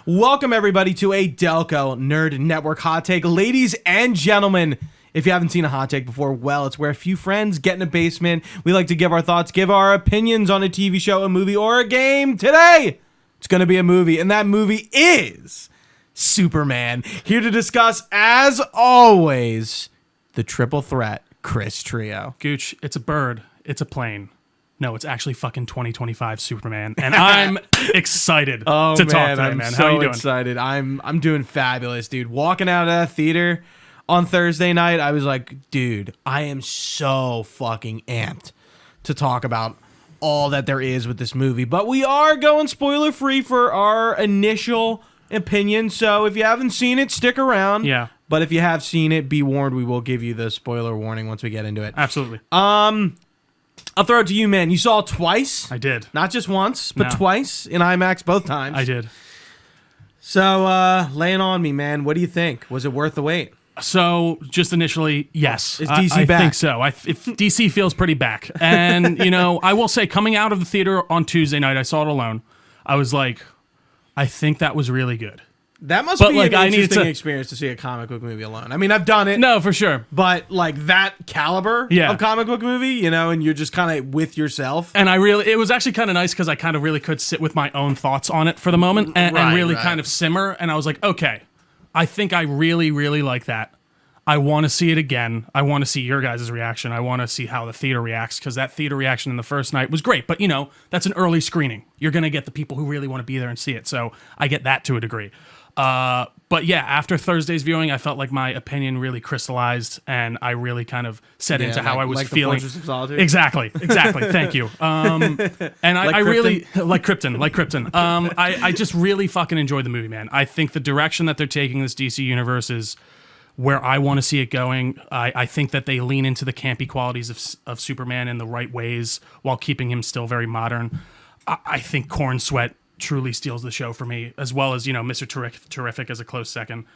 Welcome, everybody, to a Delco Nerd Network Hot Take. Ladies and gentlemen, if you haven't seen a hot take before, well, it's where a few friends get in a basement. We like to give our thoughts, give our opinions on a TV show, a movie, or a game. Today, it's going to be a movie, and that movie is Superman. Here to discuss, as always, the triple threat, Chris Trio. Gooch, it's a bird. It's a plane. No, it's actually fucking 2025 Superman, and I'm excited to talk today, man. How are you doing? Excited. I'm doing fabulous, dude. Walking out of that theater on Thursday night, I was like, dude, I am so fucking amped to talk about all that there is with this movie. But we are going spoiler free for our initial opinion, so if you haven't seen it, stick around. Yeah. But if you have seen it, be warned, we will give you the spoiler warning once we get into it. Absolutely. I'll throw it to you, man. You saw it twice. I did. Not just once, but twice in IMAX both times. I did. So, lay it on me, man. What do you think? Was it worth the wait? So, just initially, yes. Is DC back? I think so. If DC feels pretty back. And, you know, I will say, coming out of the theater on Tuesday night, I saw it alone. I was like, I think that was really good. That must be an interesting experience to see a comic book movie alone. I mean, I've done it. No, for sure. But, like, that caliber of comic book movie, you know, and you're just kind of with yourself. And it was actually kind of nice because I kind of really could sit with my own thoughts on it for the moment and really kind of simmer. And I was like, okay, I think I really, really like that. I want to see it again. I want to see your guys' reaction. I want to see how the theater reacts because that theater reaction in the first night was great. But, you know, that's an early screening. You're going to get the people who really want to be there and see it. So I get that to a degree. But yeah, after Thursday's viewing, I felt like my opinion really crystallized, and I really kind of set into how I was feeling. The Fortress of Solitude? Exactly. Thank you. And I really like Krypton. I just really fucking enjoyed the movie, man. I think the direction that they're taking this DC universe is where I want to see it going. I think that they lean into the campy qualities of Superman in the right ways while keeping him still very modern. I think Corenswet truly steals the show for me, as well as, you know, Mr. Terrific as a close second.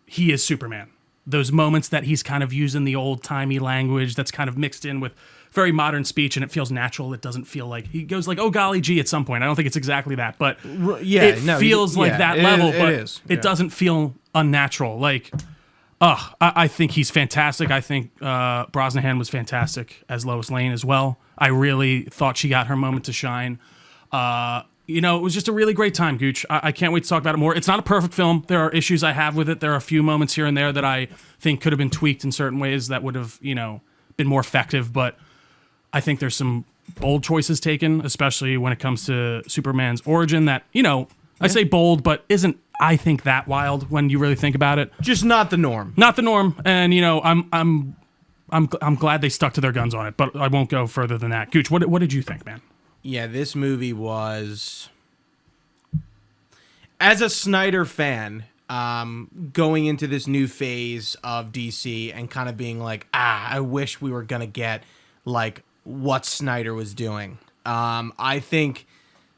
He is Superman. Those moments that he's kind of using the old-timey language that's kind of mixed in with very modern speech, and it feels natural. It doesn't feel like he goes like, oh, golly gee, at some point. I don't think it's exactly that, but it feels like that level, but it doesn't feel unnatural. Like, I think he's fantastic. I think Brosnahan was fantastic as Lois Lane as well. I really thought she got her moment to shine. You know, it was just a really great time, Gooch. I can't wait to talk about it more. It's not a perfect film. There are issues I have with it. There are a few moments here and there that I think could have been tweaked in certain ways that would have, you know, been more effective. But I think there's some bold choices taken, especially when it comes to Superman's origin that, you know, I say bold, but isn't, I think, that wild when you really think about it. Just not the norm. Not the norm. And, you know, I'm glad they stuck to their guns on it, but I won't go further than that. Gooch, what did you think, man? Yeah, this movie was, as a Snyder fan, going into this new phase of DC and kind of being like, I wish we were going to get, like, what Snyder was doing. I think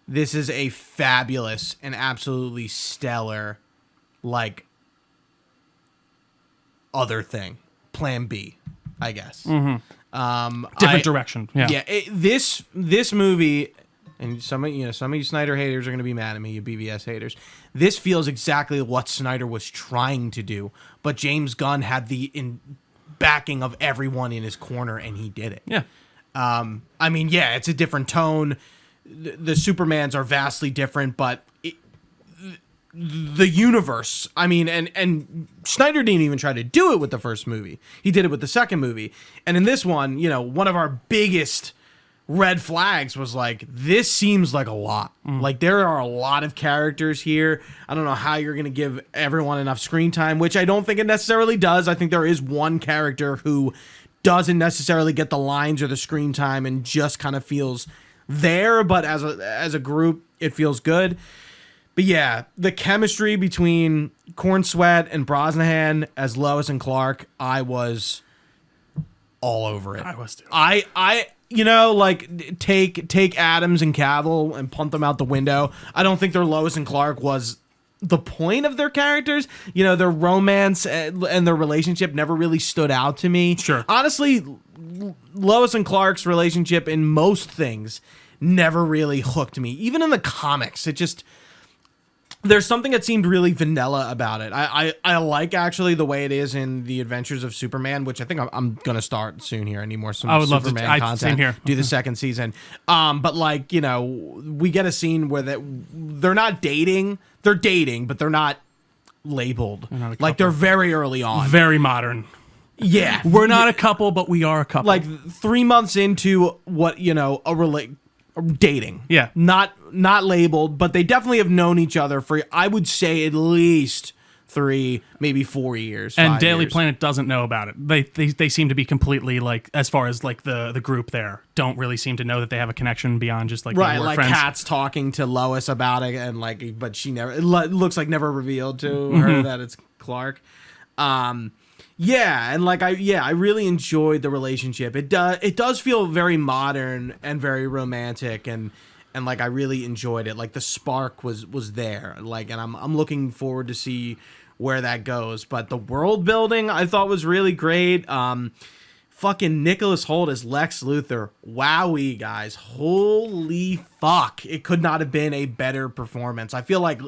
this is a fabulous and absolutely stellar, like, other thing. Plan B, I guess. Mm-hmm. Different direction. Yeah. This movie, and some of you Snyder haters are going to be mad at me, you BVS haters. This feels exactly what Snyder was trying to do, but James Gunn had the backing of everyone in his corner, and he did it. Yeah. I mean, yeah, it's a different tone. The Supermans are vastly different, but the universe, I mean, and Snyder didn't even try to do it with the first movie. He did it with the second movie. And in this one, you know, one of our biggest red flags was like, this seems like a lot. Like, there are a lot of characters here. I don't know how you're going to give everyone enough screen time, which I don't think it necessarily does. I think there is one character who doesn't necessarily get the lines or the screen time and just kind of feels there, but as a group, it feels good. But yeah, the chemistry between Corenswet and Brosnahan as Lois and Clark, I was all over it. I was too. I you know, like, take Adams and Cavill and punt them out the window. I don't think their Lois and Clark was the point of their characters. You know, their romance and their relationship never really stood out to me. Sure. Honestly, Lois and Clark's relationship in most things never really hooked me. Even in the comics, it just... there's something that seemed really vanilla about it. I like actually the way it is in the Adventures of Superman, which I think I'm gonna start soon here. I need more I would love Superman to. content. Same here. Do the second season. But like, you know, we get a scene where they're not dating. They're dating, but they're not labeled. Like they're very early on. Very modern. Yeah, We're not a couple, but we are a couple. like 3 months into what, you know, dating. Yeah. Not labeled, but they definitely have known each other for, I would say, at least 3, maybe 4 years. And 5 Daily years. Planet doesn't know about it. They seem to be completely like, as far as like the group there, don't really seem to know that they have a connection beyond just like Right, they were like friends. Kat's talking to Lois about it, and like, but she never. It looks like never revealed to Mm-hmm. her that it's Clark. Yeah, and like I really enjoyed the relationship. It does feel very modern and very romantic, and like I really enjoyed it. Like the spark was there. Like, and I'm looking forward to see where that goes. But the world building I thought was really great. Fucking Nicholas Hoult as Lex Luthor. Wowee, guys. Holy fuck. It could not have been a better performance. I feel like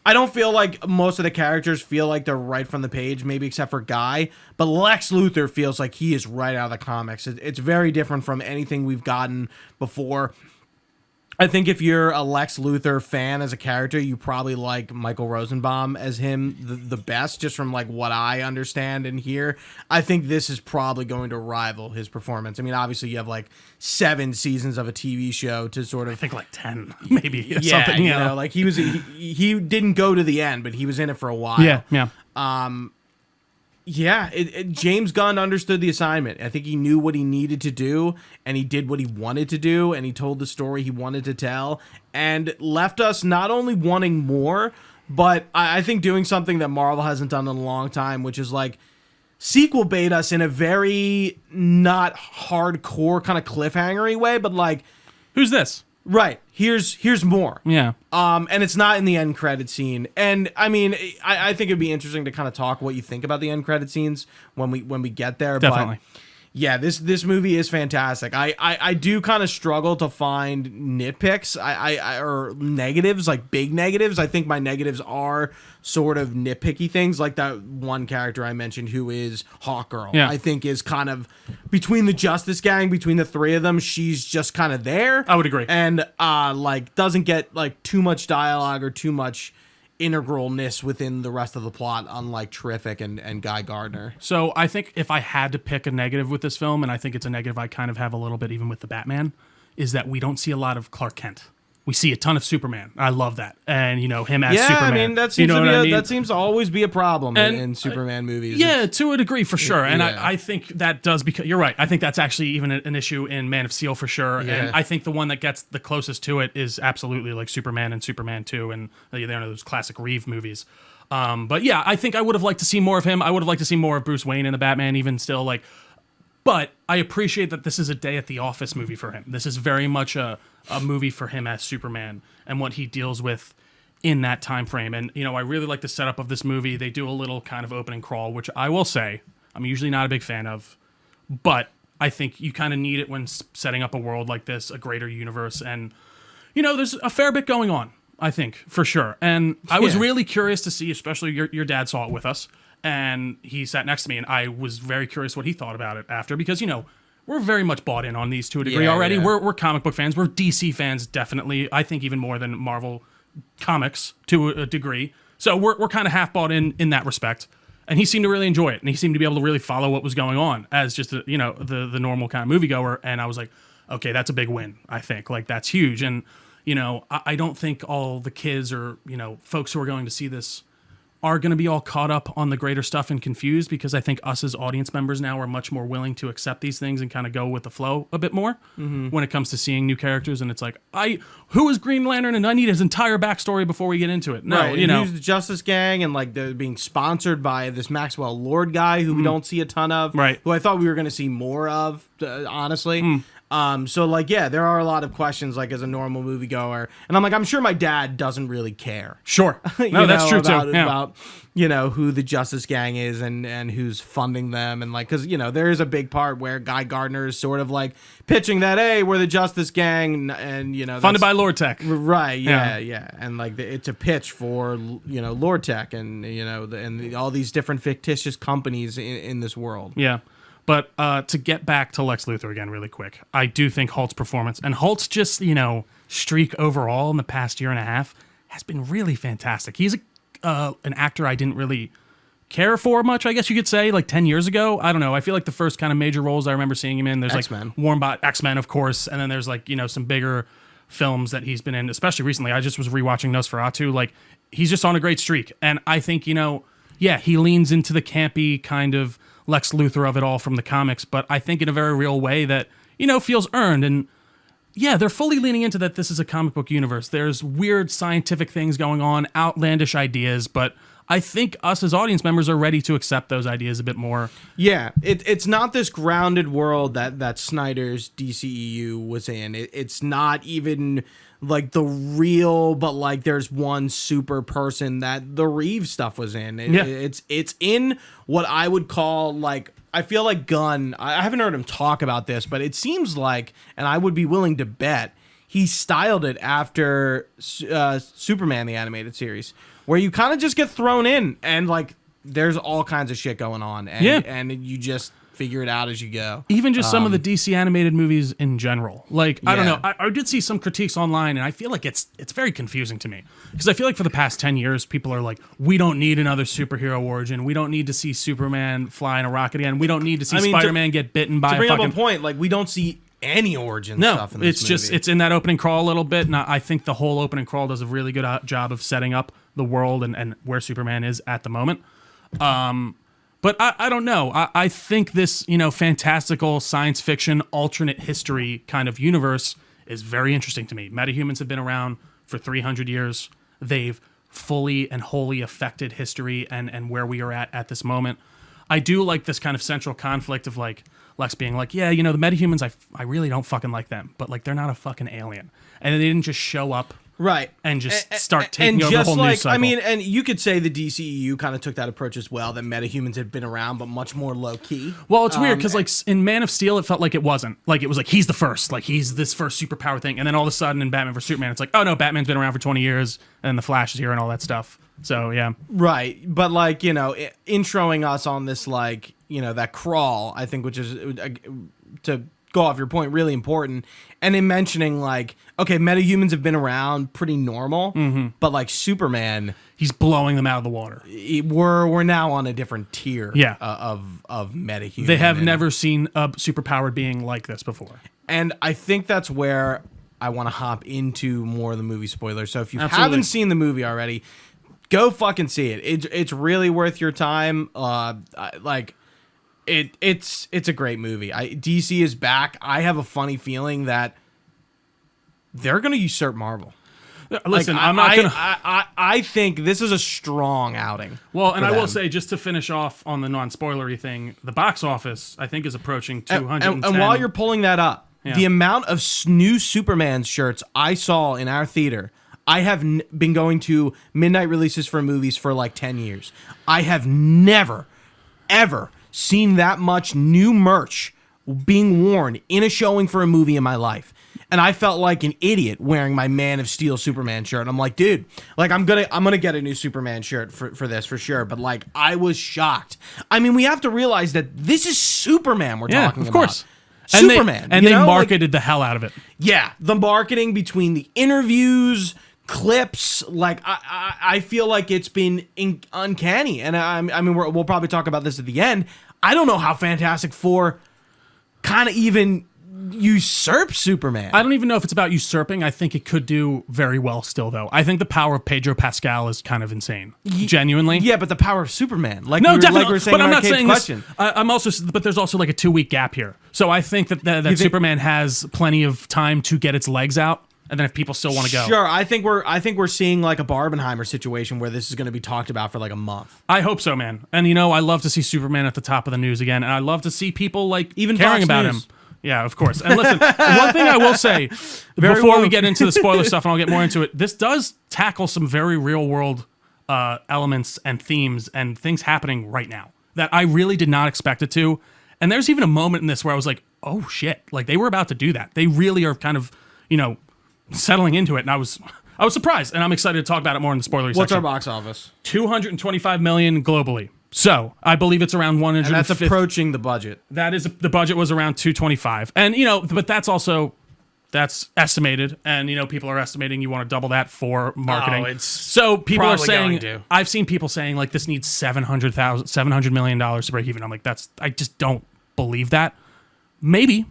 I don't feel like most of the characters feel like they're right from the page, maybe except for Guy, but Lex Luthor feels like he is right out of the comics. It's very different from anything we've gotten before. I think if you're a Lex Luthor fan as a character, you probably like Michael Rosenbaum as him the best, just from like what I understand and hear. I think this is probably going to rival his performance. I mean, obviously you have like 7 seasons of a TV show to sort of, I think like 10, maybe. yeah, something, you know, like he didn't go to the end, but he was in it for a while. Yeah. Yeah, James Gunn understood the assignment. I think he knew what he needed to do, and he did what he wanted to do, and he told the story he wanted to tell, and left us not only wanting more, but I think doing something that Marvel hasn't done in a long time, which is like sequel bait us in a very not hardcore kind of cliffhangery way, but like, Who's this? right, here's more. Yeah. And it's not in the end credit scene. And I mean, I think it'd be interesting to kind of talk what you think about the end credit scenes when we get there. Definitely. But yeah, this movie is fantastic. I do kind of struggle to find nitpicks. Or negatives, like big negatives. I think my negatives are sort of nitpicky things, like that one character I mentioned who is Hawkgirl. Yeah. I think is kind of between the Justice Gang, between the 3 of them, she's just kind of there. I would agree. And like doesn't get like too much dialogue or too much integralness within the rest of the plot, unlike Terrific and Guy Gardner. So I think if I had to pick a negative with this film, and I think it's a negative I kind of have a little bit even with the Batman, is that we don't see a lot of Clark Kent. We see a ton of Superman. I love that. And, you know, him as Superman. I mean, that seems that seems to always be a problem in Superman movies. Yeah, to a degree, for sure. And yeah. I think that does, because you're right. I think that's actually even an issue in Man of Steel for sure. Yeah. And I think the one that gets the closest to it is absolutely like Superman and Superman 2 and those classic Reeve movies. But yeah, I think I would have liked to see more of him. I would have liked to see more of Bruce Wayne in the Batman, even still. Like, but I appreciate that this is a day at the office movie for him. This is very much a movie for him as Superman and what he deals with in that time frame. And, you know, I really like the setup of this movie. They do a little kind of opening crawl, which I will say I'm usually not a big fan of, but I think you kind of need it when setting up a world like this, a greater universe. And, you know, there's a fair bit going on, I think, for sure. And I was really curious to see, especially your dad saw it with us, and he sat next to me, and I was very curious what he thought about it after, because, you know, we're very much bought in on these to a degree already. Yeah. We're comic book fans. We're DC fans, definitely. I think even more than Marvel comics to a degree. So we're kind of half bought in that respect. And he seemed to really enjoy it, and he seemed to be able to really follow what was going on as just the normal kind of moviegoer. And I was like, okay, that's a big win. I think like that's huge. And you know, I don't think all the kids or, you know, folks who are going to see this are going to be all caught up on the greater stuff and confused, because I think us as audience members now are much more willing to accept these things and kind of go with the flow a bit more when it comes to seeing new characters. And it's like, who is Green Lantern? And I need his entire backstory before we get into it. No, right. you know, who's the Justice Gang, and like they're being sponsored by this Maxwell Lord guy who we don't see a ton of, Right. who I thought we were going to see more of, honestly. So like, yeah, there are a lot of questions like as a normal moviegoer, and I'm like, I'm sure my dad doesn't really care. Sure. No, that's true too. Yeah. About who the Justice Gang is and who's funding them, and like, because there is a big part where Guy Gardner is sort of like pitching that, hey, we're the Justice Gang, and funded by Lord Tech. Right. Yeah. And like it's a pitch for Lord Tech and and all these different fictitious companies in this world. Yeah. But to get back to Lex Luthor again really quick, I do think Holt's performance, and Holt's just, streak overall in the past year and a half has been really fantastic. He's an actor I didn't really care for much, I guess you could say, like 10 years ago. I don't know. I feel like the first kind of major roles I remember seeing him in, there's X-Men. like Warm Bot, X-Men, of course, and then there's like, some bigger films that he's been in, especially recently. I just was rewatching Nosferatu. Like, he's just on a great streak. And I think, he leans into the campy kind of Lex Luthor of it all from the comics, but I think in a very real way that, feels earned. And yeah, they're fully leaning into that this is a comic book universe. There's weird scientific things going on, outlandish ideas, but I think us as audience members are ready to accept those ideas a bit more. Yeah, it's not this grounded world that Snyder's DCEU was in. It's not even like the real, but like there's one super person that the Reeves stuff was in. It's in what I would call like, I feel like Gunn, I haven't heard him talk about this, but it seems like, and I would be willing to bet, he styled it after Superman, the animated series, where you kind of just get thrown in and like there's all kinds of shit going on. And you just figure it out as you go. Even just some of the DC animated movies in general. Like, I don't know. I did see some critiques online, and I feel like it's very confusing to me. Because I feel like for the past 10 years, people are like, we don't need another superhero origin. We don't need to see Superman fly in a rocket again. We don't need to see Spider-Man get bitten by a fucking... To bring up a point, like, we don't see any origin stuff in this movie. It's in that opening crawl a little bit, and I think the whole opening crawl does a really good job of setting up the world and where Superman is at the moment. But I don't know. I think this, fantastical science fiction alternate history kind of universe is very interesting to me. Metahumans have been around for 300 years. They've fully and wholly affected history and where we are at this moment. I do like this kind of central conflict of like Lex being like, yeah, the metahumans, I really don't fucking like them, but like they're not a fucking alien. And they didn't just show up. Right. And just start taking over the whole news cycle. I mean, and you could say the DCEU kind of took that approach as well, that metahumans had been around, but much more low-key. Well, it's weird, because like in Man of Steel, it felt like it wasn't. Like, it was like, he's the first. Like, he's this first superpower thing. And then all of a sudden in Batman vs. Superman, it's like, oh no, Batman's been around for 20 years, and the Flash is here and all that stuff. So, yeah. Right. But like, introing us on this, like, that crawl, I think, which is, to go off your point, really important. And in mentioning like, okay, metahumans have been around pretty normal, but like Superman, he's blowing them out of the water. We're now on a different tier of metahuman. They have never seen a superpowered being like this before. And I think that's where I want to hop into more of the movie spoilers. So if you haven't seen the movie already, go fucking see it. It's really worth your time. It's a great movie. DC is back. I have a funny feeling that they're going to usurp Marvel. Listen, I think this is a strong outing. Well, and I will say, just to finish off on the non-spoilery thing, the box office, I think, is approaching 210. And while you're pulling that up, the amount of new Superman shirts I saw in our theater, I have been going to midnight releases for movies for like 10 years. I have never, ever seen that much new merch being worn in a showing for a movie in my life. And I felt like an idiot wearing my Man of Steel Superman shirt. And I'm like, dude, like I'm gonna get a new Superman shirt for this for sure. But like, I was shocked. I mean, we have to realize that this is Superman we're talking about. Of course. Superman. And they marketed the hell out of it. Yeah, the marketing between the interviews, clips, like I feel like it's been uncanny. And I mean, we'll probably talk about this at the end. I don't know how Fantastic Four kind of even usurp Superman. I don't even know if it's about usurping. I think it could do very well still, though. I think the power of Pedro Pascal is kind of insane. Genuinely. Yeah, but the power of Superman. Like no, definitely. Like we were saying, but I'm not saying question. This. I'm also, but there's also like a 2-week gap here. So I think that Superman has plenty of time to get its legs out. And then if people still want to go. Sure, I think we're seeing like a Barbenheimer situation where this is going to be talked about for like a month. I hope so, man. And I love to see Superman at the top of the news again. And I love to see people like even caring Fox about News. him. Yeah, of course. And listen, one thing I will say before we get into the spoiler stuff, and I'll get more into it, this does tackle some very real world elements and themes and things happening right now that I really did not expect it to. And there's even a moment in this where I was like, oh shit, like they were about to do that. They really are kind of, settling into it. And I was surprised, and I'm excited to talk about it more in the spoiler section. What's our box office? $225 million globally. So I believe it's around 150. And that's approaching the budget. That is, the budget was around 225, and but that's estimated, and people are estimating you want to double that for marketing. So people are saying, I've seen people saying like this needs $700 million to break even. I'm like, I just don't believe that. Maybe,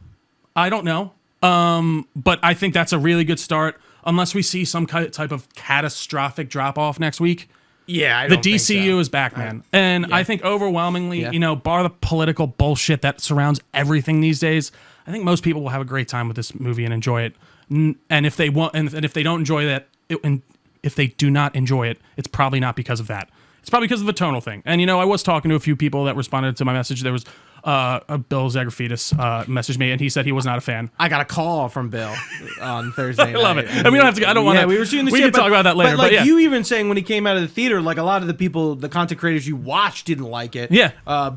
I don't know. But I think that's a really good start, unless we see some type of catastrophic drop off next week. Yeah, the DCU is back, man. And I think overwhelmingly, bar the political bullshit that surrounds everything these days, I think most people will have a great time with this movie and enjoy it. And if they want, and if they don't enjoy that, and if they do not enjoy it, it's probably not because of that. It's probably because of a tonal thing. And I was talking to a few people that responded to my message. There was Bill Zagrafidis messaged me, and he said he was not a fan. I got a call from Bill on Thursday. I love it. And we don't have to. I don't want to. Yeah, we were shooting the shit. We can talk about that later. But you even saying when he came out of the theater, like a lot of the people, the content creators you watched didn't like it. Yeah.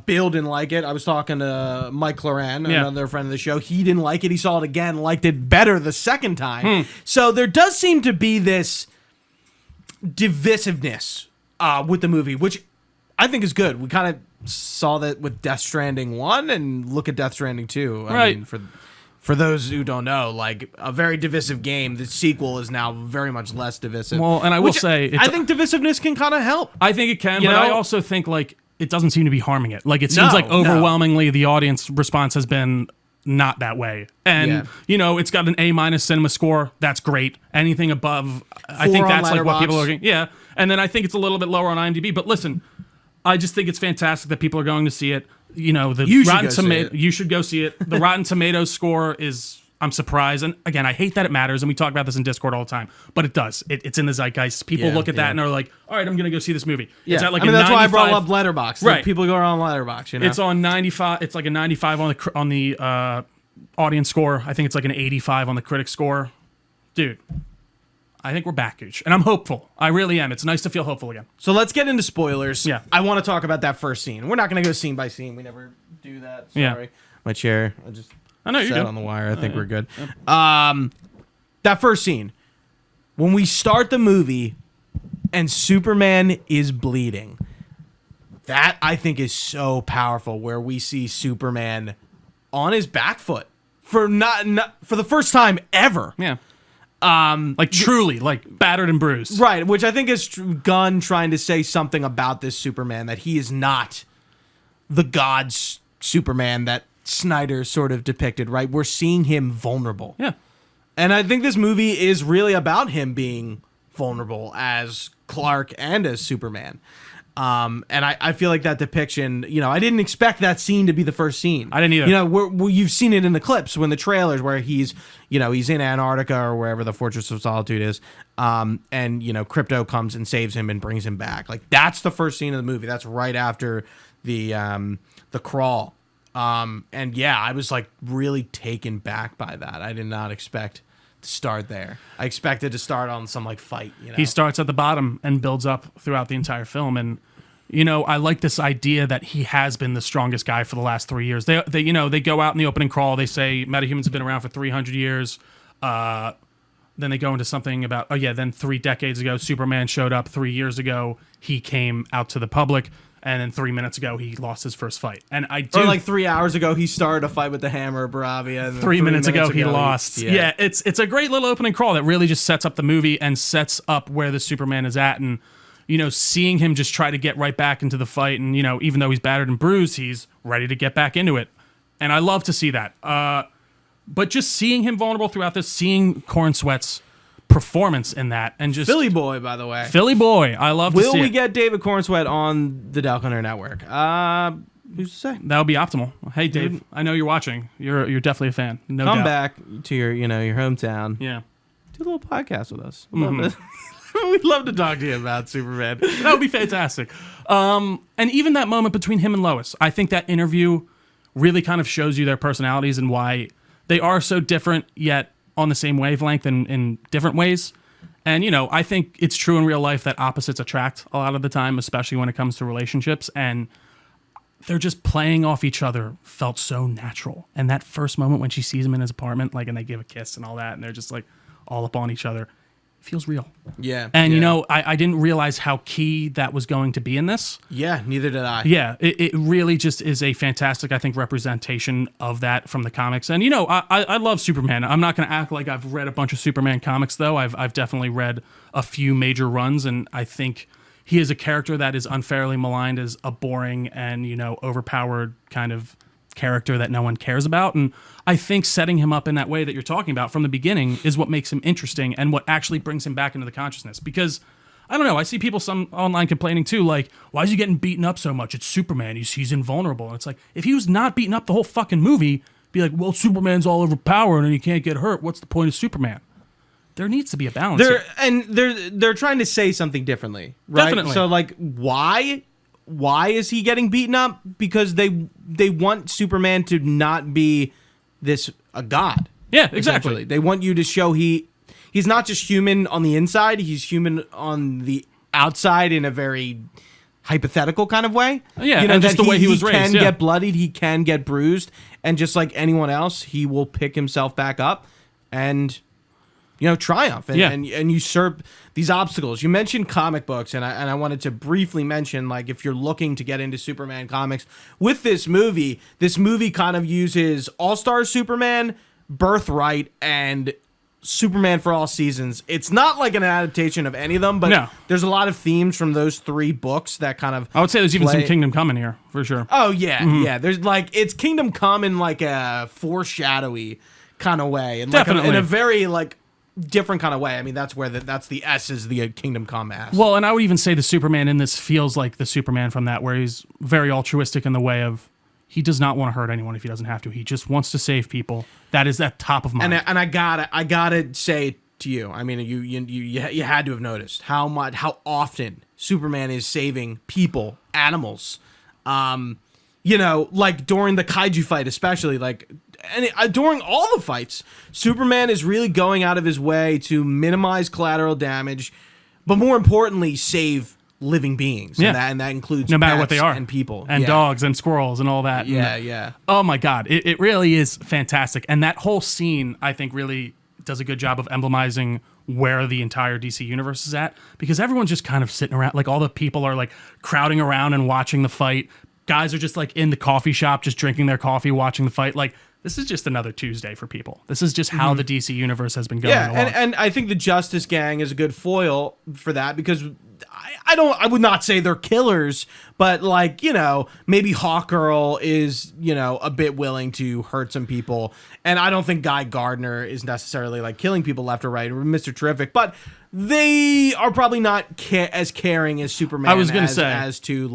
Bill didn't like it. I was talking to Mike Loran, another friend of the show. He didn't like it. He saw it again, liked it better the second time. So there does seem to be this divisiveness with the movie, which I think is good. We kind of saw that with Death Stranding 1, and look at Death Stranding 2. I mean, for those who don't know, like a very divisive game, the sequel is now very much less divisive. Well, and I will say, I think divisiveness can kind of help. I think it can, but I also think like it doesn't seem to be harming it. Like it seems like overwhelmingly the audience response has been not that way. And it's got an A- cinema score. That's great. Anything above, I think that's like what people are looking. Yeah. And then I think it's a little bit lower on IMDb, but listen, I just think it's fantastic that people are going to see it. You should go see it. The Rotten Tomatoes score is, I'm surprised. And again, I hate that it matters. And we talk about this in Discord all the time, but it does. It's in the zeitgeist. People look at that and are like, all right, I'm going to go see this movie. Yeah. It's at like that's why I brought up Letterboxd. Right. Like people go on Letterboxd. It's on 95. It's like a 95 on the audience score. I think it's like an 85 on the critic score. Dude, I think we're back, Gooch. And I'm hopeful. I really am. It's nice to feel hopeful again. So let's get into spoilers. Yeah. I want to talk about that first scene. We're not going to go scene by scene. We never do that. Sorry. Yeah. My chair. I know you're good. On the wire. I think we're good. That first scene. When we start the movie and Superman is bleeding. That, I think, is so powerful, where we see Superman on his back foot for for the first time ever. Yeah. Truly, like battered and bruised. Right, which I think is Gunn trying to say something about this Superman, that he is not the God's Superman that Snyder sort of depicted, right? We're seeing him vulnerable. Yeah. And I think this movie is really about him being vulnerable as Clark and as Superman. And I feel like that depiction, I didn't expect that scene to be the first scene. I didn't either. You've seen it in the clips, when the trailers, where he's in Antarctica or wherever the Fortress of Solitude is. And Crypto comes and saves him and brings him back. Like, that's the first scene of the movie. That's right after the crawl. And yeah, I was like really taken back by that. I did not expect to start there. I expected to start on some like fight. He starts at the bottom and builds up throughout the entire film. And I like this idea that he has been the strongest guy for the last 3 years. They go out in the opening crawl. They say metahumans have been around for 300 years. Then they go into something about, then 3 decades ago, Superman showed up. 3 years ago, he came out to the public. And then 3 minutes ago, he lost his first fight. And or like 3 hours ago, he started a fight with the Hammer, Baravia. And 3 minutes ago, he lost. Yeah, it's a great little opening crawl that really just sets up the movie and sets up where the Superman is at. And, seeing him just try to get right back into the fight. And, even though he's battered and bruised, he's ready to get back into it. And I love to see that. But just seeing him vulnerable throughout this, seeing Corenswet's performance in that, and just Philly boy, by the way. Philly boy. I love to see it. Will we get David Corenswet on the Delco Network? Who's to say? That would be optimal. Hey, Dave, I know you're watching. You're definitely a fan. No doubt. Come back to your hometown. Yeah. Do a little podcast with us. We'd love to talk to you about Superman. That would be fantastic. And even that moment between him and Lois, I think that interview really kind of shows you their personalities and why they are so different yet on the same wavelength in different ways. And, I think it's true in real life that opposites attract a lot of the time, especially when it comes to relationships. And they're just playing off each other felt so natural. And that first moment when she sees him in his apartment, and they give a kiss and all that, and they're just all up on each other, feels real. Yeah. And, I didn't realize how key that was going to be in this. Yeah, neither did I. Yeah, it really just is a fantastic, I think, representation of that from the comics. And, I love Superman. I'm not going to act like I've read a bunch of Superman comics, though. I've definitely read a few major runs, and I think he is a character that is unfairly maligned as a boring and, overpowered kind of character that no one cares about. And I think setting him up in that way that you're talking about from the beginning is what makes him interesting and what actually brings him back into the consciousness. Because I don't know, I see people some online complaining too, like, why is he getting beaten up so much? It's Superman. He's invulnerable. And it's like, if he was not beaten up the whole fucking movie, be like, well, Superman's all overpowered and he can't get hurt. What's the point of Superman? There needs to be a balance here. And they're trying to say something differently, right? Definitely. So why is he getting beaten up? Because they want Superman to not be a god. Yeah, exactly. They want you to show he's not just human on the inside, he's human on the outside in a very hypothetical kind of way. Yeah, and just the way he was raised. He can get bloodied, he can get bruised, and just like anyone else, he will pick himself back up and triumph and usurp these obstacles. You mentioned comic books, and I wanted to briefly mention, like, if you're looking to get into Superman comics with this movie kind of uses All-Star Superman, Birthright, and Superman for All Seasons. It's not like an adaptation of any of them, but there's a lot of themes from those 3 books that kind of I would say there's even some Kingdom Come in here, for sure. Oh, yeah, yeah. There's it's Kingdom Come in like a foreshadowy kind of way. And definitely. In a very, different kind of way. I mean, that's where that's the S is the Kingdom Come S. Well, and I would even say the Superman in this feels like the Superman from that, where he's very altruistic in the way of he does not want to hurt anyone if he doesn't have to. He just wants to save people. That is at top of mind. And I gotta say to you, I mean, you had to have noticed how often Superman is saving people, animals. During the kaiju fight, especially during all the fights, Superman is really going out of his way to minimize collateral damage, but more importantly, save living beings. Yeah. And that includes no matter pets what they are, and people and dogs and squirrels and all that. Yeah. Oh my God, it really is fantastic. And that whole scene, I think, really does a good job of emblemizing where the entire DC universe is at, because everyone's just kind of sitting around, all the people are crowding around and watching the fight. Guys are just in the coffee shop, just drinking their coffee, watching the fight. This is just another Tuesday for people. This is just how the DC universe has been going along. And I think the Justice Gang is a good foil for that, because I would not say they're killers, but maybe Hawkgirl is, a bit willing to hurt some people. And I don't think Guy Gardner is necessarily killing people left or right, or Mr. Terrific, but they are probably not as caring as Superman I was going to say as to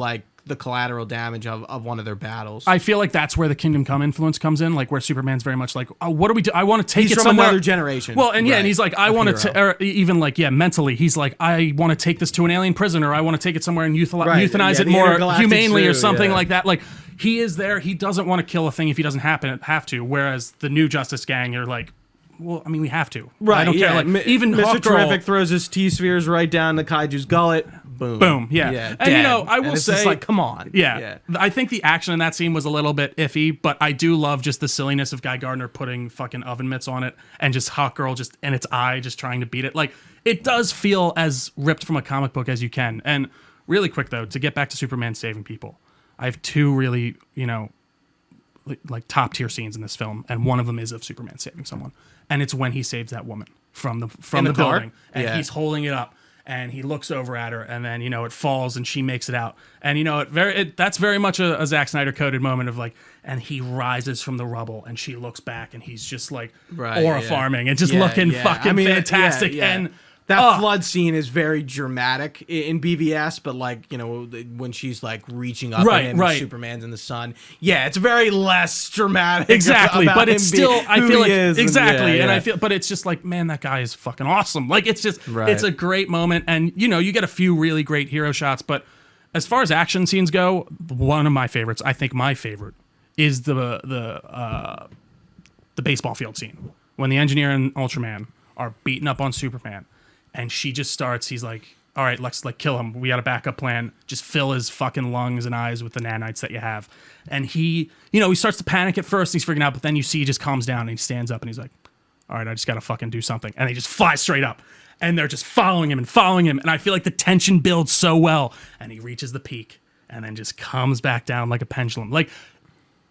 the collateral damage of one of their battles. I feel like that's where the Kingdom Come influence comes in, where Superman's very much oh, what do we do? I want to take it from somewhere. Another generation. Well, and and he's I want to, even mentally, he's I want to take this to an alien prison, or I want to take it somewhere and euthanize it more humanely or something like that. He is there. He doesn't want to kill a thing if he doesn't have to. Whereas the new Justice Gang, you're well, I mean, we have to. Right. I don't care. Even Mr. Terrific throws his T-spheres right down the Kaiju's gullet. Boom. Yeah. And dead. I will say, just come on. Yeah. I think the action in that scene was a little bit iffy, but I do love just the silliness of Guy Gardner putting fucking oven mitts on it and just Hawkgirl just in its eye, just trying to beat it. It does feel as ripped from a comic book as you can. And really quick though, to get back to Superman saving people, I have 2 really, top tier scenes in this film, and one of them is of Superman saving someone, and it's when he saves that woman from the building, and he's holding it up, and he looks over at her, and then it falls, and she makes it out, and that's very much a Zack Snyder coded moment of and he rises from the rubble, and she looks back, and he's just aura farming and just looking fucking fantastic, and. That flood scene is very dramatic in BVS, but when she's reaching up at him, and Superman's in the sun. Yeah, it's very less dramatic. Exactly, but it's still, I feel exactly, and I feel, but it's just man, that guy is fucking awesome. It's just, it's a great moment, and you get a few really great hero shots. But as far as action scenes go, one of my favorites, I think my favorite, is the the baseball field scene when the Engineer and Ultraman are beating up on Superman, and she just starts. He's like, "All right, let's kill him. We got a backup plan. Just fill his fucking lungs and eyes with the nanites that you have." And he starts to panic at first. He's freaking out, but then you see he just calms down and he stands up and he's like, "All right, I just gotta fucking do something." And they just fly straight up, and they're just following him. And I feel like the tension builds so well, and he reaches the peak and then just comes back down like a pendulum. Like,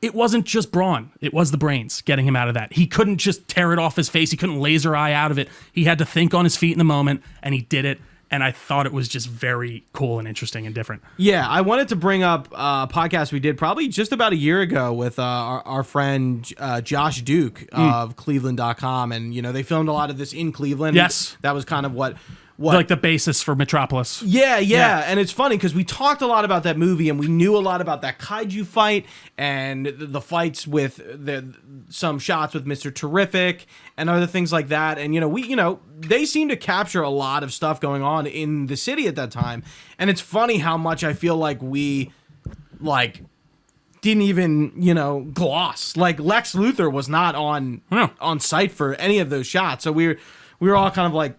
it wasn't just brawn. It was the brains getting him out of that. He couldn't just tear it off his face. He couldn't laser eye out of it. He had to think on his feet in the moment, and he did it. And I thought it was just very cool and interesting and different. Yeah, I wanted to bring up a podcast we did probably just about a year ago with our friend Josh Duke of Cleveland.com. And, they filmed a lot of this in Cleveland. Yes. That was kind of what like the basis for Metropolis. Yeah. And it's funny because we talked a lot about that movie and we knew a lot about that kaiju fight and the fights with some shots with Mr. Terrific and other things like that. And, they seem to capture a lot of stuff going on in the city at that time. And it's funny how much I feel like we, didn't even, gloss. Like, Lex Luthor was not on site for any of those shots. So we were all kind of like,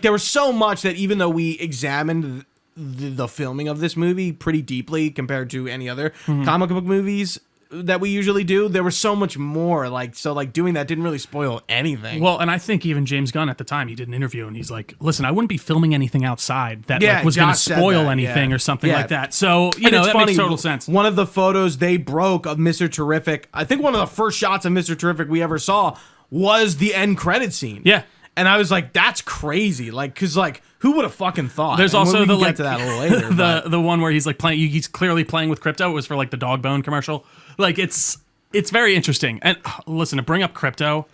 there was so much that even though we examined the filming of this movie pretty deeply compared to any other comic book movies that we usually do, there was so much more. Doing that didn't really spoil anything. Well, and I think even James Gunn at the time, he did an interview and he's like, "Listen, I wouldn't be filming anything outside that was going to spoil anything or something like that." So, that makes total sense. One of the photos they broke of Mr. Terrific, I think one of the first shots of Mr. Terrific we ever saw was the end credit scene. Yeah. And I was like, that's crazy. Because who would have fucking thought? There's also get to that a little later. the one where he's he's clearly playing with Crypto. It was for the dog bone commercial. It's very interesting. And listen, to bring up Crypto,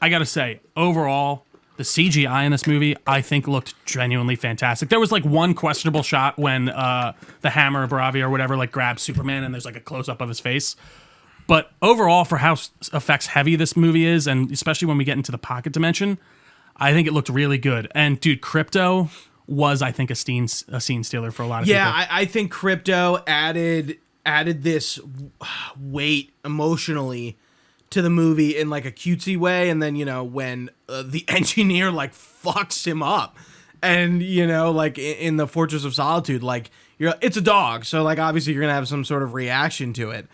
I gotta say, overall, the CGI in this movie, I think, looked genuinely fantastic. There was one questionable shot when the Hammer of Bravia or whatever grabs Superman and there's a close up of his face. But overall, for how effects heavy this movie is, and especially when we get into the pocket dimension, I think it looked really good. And dude, Crypto was, I think, a scene stealer for a lot of people. Yeah, I think Crypto added this weight emotionally to the movie in a cutesy way. And then, when the Engineer fucks him up and, in the Fortress of Solitude, it's a dog. So obviously you're going to have some sort of reaction to it.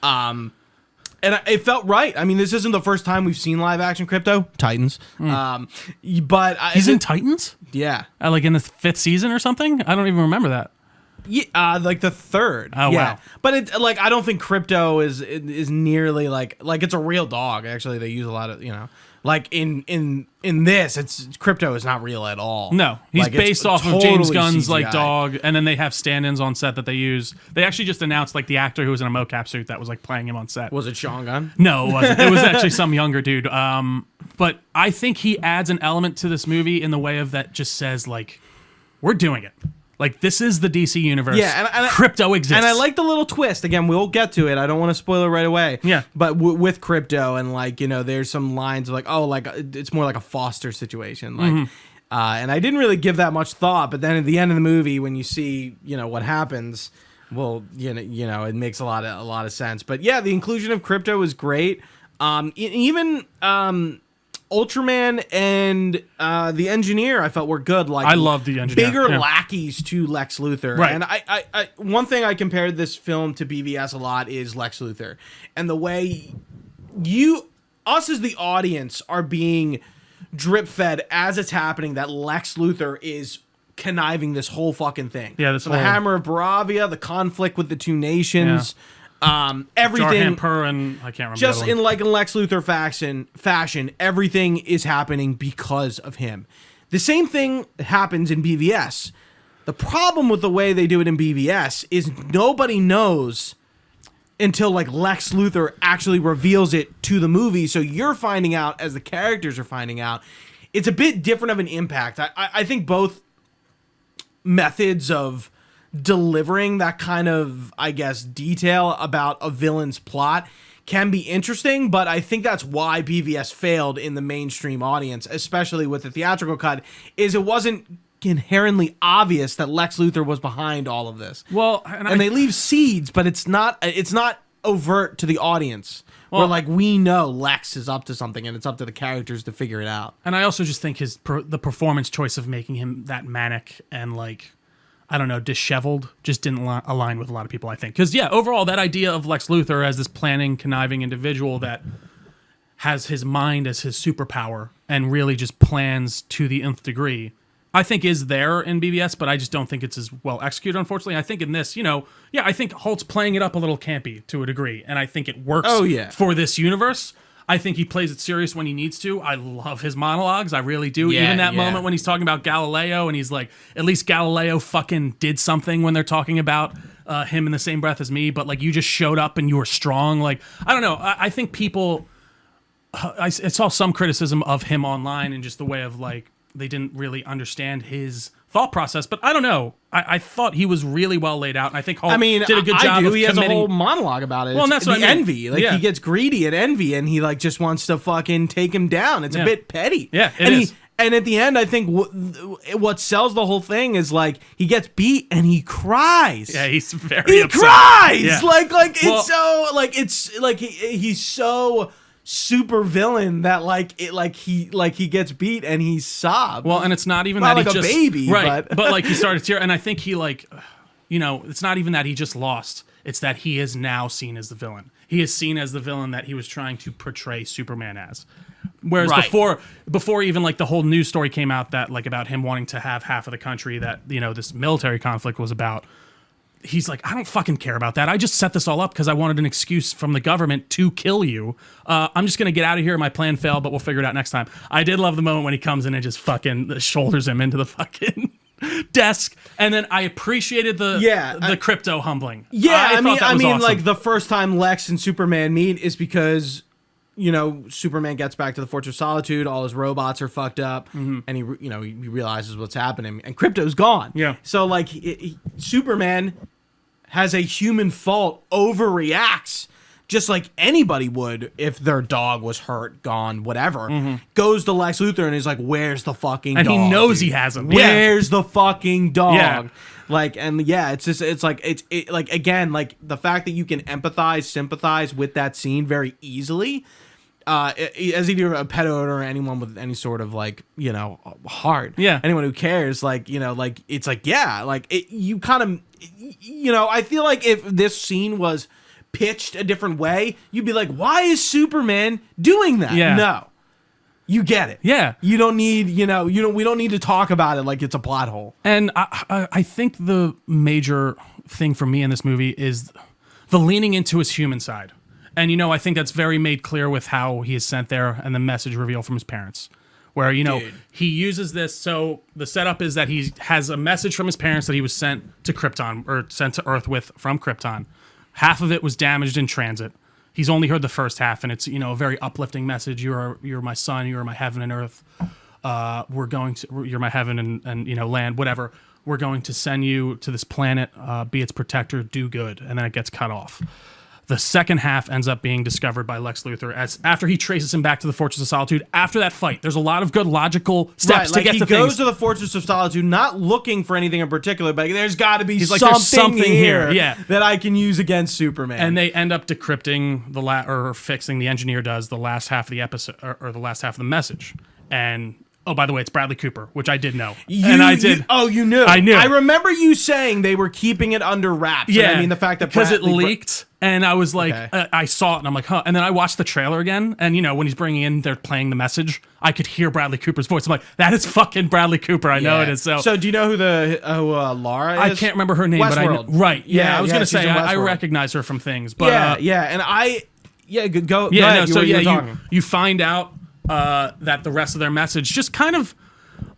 And it felt right. I mean, this isn't the first time we've seen live action Crypto. Titans. But he's in Titans? Yeah. In the 5th season or something? I don't even remember that. Yeah, the 3rd. Oh, yeah. Wow. But it I don't think Crypto is nearly it's a real dog. Actually, they use a lot of, in this, Crypto is not real at all. No, he's based off of James Gunn's dog, and then they have stand-ins on set that they use. They actually just announced the actor who was in a mocap suit that was playing him on set. Was it Sean Gunn? No, it wasn't. It was actually some younger dude. But I think he adds an element to this movie in the way of that just says we're doing it. This is the DC universe. Yeah, and Crypto exists. And I like the little twist. Again, we'll get to it. I don't want to spoil it right away. Yeah. But with Crypto and, there's some lines of, it's more like a foster situation. And I didn't really give that much thought. But then at the end of the movie, when you see, what happens, well, it makes a lot of sense. But, yeah, the inclusion of Crypto is great. Even Ultraman and the Engineer, I felt were good. I love the Engineer. Bigger lackeys to Lex Luthor. Right. And I one thing I compared this film to BVS a lot is Lex Luthor. And the way us as the audience are being drip-fed as it's happening that Lex Luthor is conniving this whole fucking thing. Yeah, the Hammer of Bravia, the conflict with the two nations. Yeah. Everything and I can't remember. Just in Lex Luthor fashion, everything is happening because of him. The same thing happens in BVS. The problem with the way they do it in BVS is nobody knows until Lex Luthor actually reveals it to the movie. So you're finding out as the characters are finding out. It's a bit different of an impact. I think both methods of delivering that kind of, I guess, detail about a villain's plot can be interesting, but I think that's why BVS failed in the mainstream audience, especially with the theatrical cut, is it wasn't inherently obvious that Lex Luthor was behind all of this. Well, and they leave seeds, but it's not overt to the audience. Where like we know Lex is up to something, and it's up to the characters to figure it out. And I also just think the performance choice of making him that manic and like, I don't know, disheveled just didn't align with a lot of people, I think. Because yeah, overall that idea of Lex Luthor as this planning, conniving individual that has his mind as his superpower and really just plans to the nth degree, I think is there in BVS, but I just don't think it's as well executed, unfortunately. I think in this, I think Holt's playing it up a little campy to a degree, and I think it works for this universe. I think he plays it serious when he needs to. I love his monologues. I really do. Yeah, Even that moment when he's talking about Galileo, and he's like, at least Galileo fucking did something when they're talking about him in the same breath as me, but like you just showed up and you were strong. Like, I don't know. I think people... I saw some criticism of him online and just the way of like, they didn't really understand his thought process, but I don't know. I thought he was really well laid out, and I think Holt did a good job. He has a whole monologue about it. Well, and that's what I mean. Envy. Like he gets greedy and envy, and he like just wants to fucking take him down. It's a bit petty. Yeah, it is. And at the end, I think what sells the whole thing is like he gets beat and he cries. Yeah, he's very. He upset. cries. Yeah. He's so super villain that he gets beat and he sobs. Well, and it's not even not that like he a just baby, right, but like he started to tear, and I think he it's not even that he just lost. It's that he is now seen as the villain. He is seen as the villain that he was trying to portray Superman as. Whereas before even like the whole news story came out that like about him wanting to have half of the country that this military conflict was about. He's like, I don't fucking care about that. I just set this all up because I wanted an excuse from the government to kill you. I'm just going to get out of here. My plan failed, but we'll figure it out next time. I did love the moment when he comes in and just fucking shoulders him into the fucking desk. And then I appreciated the crypto humbling. Yeah, I mean, awesome. Like the first time Lex and Superman meet is because, Superman gets back to the Fortress of Solitude. All his robots are fucked up, and he realizes what's happening, and Krypto's gone. Yeah. So like, Superman has a human fault, overreacts, just like anybody would if their dog was hurt, gone, whatever. Goes to Lex Luthor and is like, "Where's the fucking and dog?" And he knows dude? he has him. Where's the fucking dog? Yeah. Like, and yeah, it's again, like the fact that you can empathize, sympathize with that scene very easily. As either a pet owner or anyone with any sort of like, heart. Yeah. Anyone who cares, like, like, it's like, yeah, like you kind of, I feel like if this scene was pitched a different way, you'd be like, why is Superman doing that? Yeah. No. You get it. Yeah. You don't need, we don't need to talk about it like it's a plot hole. And I think the major thing for me in this movie is the leaning into his human side. And, I think that's very made clear with how he is sent there and the message reveal from his parents. Where, he uses this. So the setup is that he has a message from his parents that he was sent to Krypton or sent to Earth with from Krypton. Half of it was damaged in transit. He's only heard the first half, and it's, a very uplifting message. You're my son. You're my heaven and earth. You're my heaven and land, whatever. We're going to send you to this planet, be its protector, do good. And then it gets cut off. The second half ends up being discovered by Lex Luthor after he traces him back to the Fortress of Solitude. After that fight, there's a lot of good logical steps to get to things. He goes to the Fortress of Solitude not looking for anything in particular, but there's got to be something here that I can use against Superman. And they end up decrypting or fixing, the engineer does, the last half of the episode or the last half of the message. And oh, by the way, it's Bradley Cooper, which I did know. You knew. I knew. I rember you saying they were keeping it under wraps. Yeah. And I mean, the fact that because it leaked, and I was like, okay. I saw it, and I'm like, huh. And then I watched the trailer again, and when he's bringing in, they're playing the message. I could hear Bradley Cooper's voice. I'm like, that is fucking Bradley Cooper. I know it is. So do you know who Laura is? I can't remember her name, but I know. Right. Yeah, I was gonna say I recognize her from things. But go ahead. You find out that the rest of their message just kind of,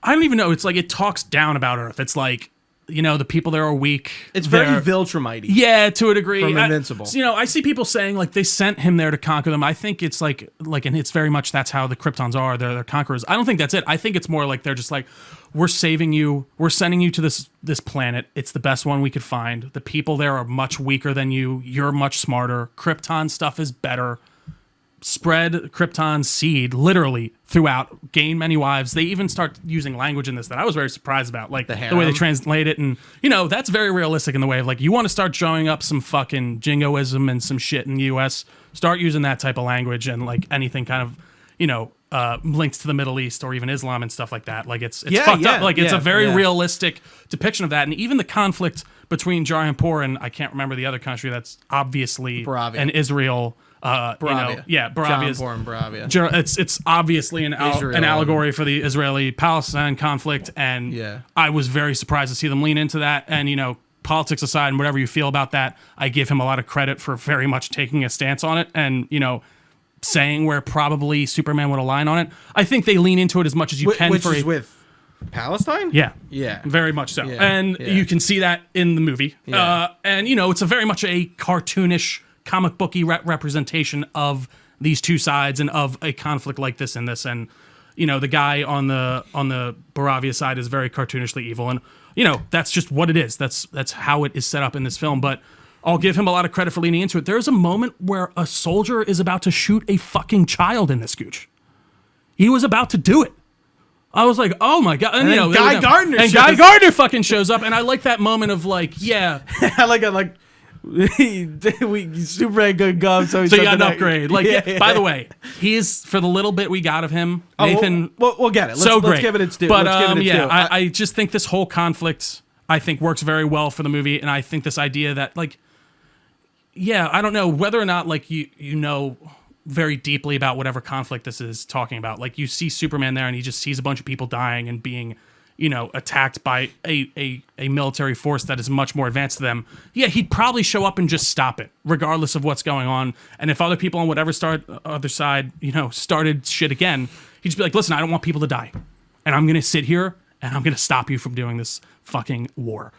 I don't even know. It's like it talks down about Earth. It's like, the people there are weak. It's very Viltrumite. Yeah, to a degree. From Invincible. I see people saying like they sent him there to conquer them. I think it's like, and it's very much that's how the Kryptons are. They're conquerors. I don't think that's it. I think it's more like they're just like, we're saving you. We're sending you to this planet. It's the best one we could find. The people there are much weaker than you. You're much smarter. Krypton stuff is better. spread Krypton's seed literally throughout, gain many wives. They even start using language in this that I was very surprised about, like the way they translate it. And, that's very realistic in the way of like, you want to start showing up some fucking jingoism and some shit in the U.S., start using that type of language and like anything kind of, links to the Middle East or even Islam and stuff like that. Like it's fucked up. Like it's a very realistic depiction of that. And even the conflict between Jaipur and I can't remember the other country that's obviously an Israel. Boravia. Jaipur and Boravia. It's obviously an allegory for the Israeli-Palestine conflict, and I was very surprised to see them lean into that. And politics aside, and whatever you feel about that, I give him a lot of credit for very much taking a stance on it, and saying where probably Superman would align on it. I think they lean into it as much as you can. Which is with Palestine? Yeah, very much so. And you can see that in the movie. And it's a very much a cartoonish, comic booky representation of these two sides and of a conflict like this in this. And the guy on the Boravia side is very cartoonishly evil, and that's just what it is. That's how it is set up in this film. But I'll give him a lot of credit for leaning into it. There's a moment where a soldier is about to shoot a fucking child in this gooch. He was about to do it. I was like, oh my God. And, Guy Gardner Guy Gardner fucking shows up. And I like that moment of like, I like Superman good gum, so you got an upgrade. Like, by the way, he's for the little bit we got of him, Nathan. We'll get it. Let's give it its due. But I just think this whole conflict, I think, works very well for the movie, and I think this idea that like, I don't know whether or not like you know very deeply about whatever conflict this is talking about. Like you see Superman there, and he just sees a bunch of people dying and being attacked by a military force that is much more advanced to them. Yeah, he'd probably show up and just stop it, regardless of what's going on. And if other people on whatever other side, started shit again, he'd just be like, listen, I don't want people to die. And I'm going to sit here and I'm going to stop you from doing this fucking war.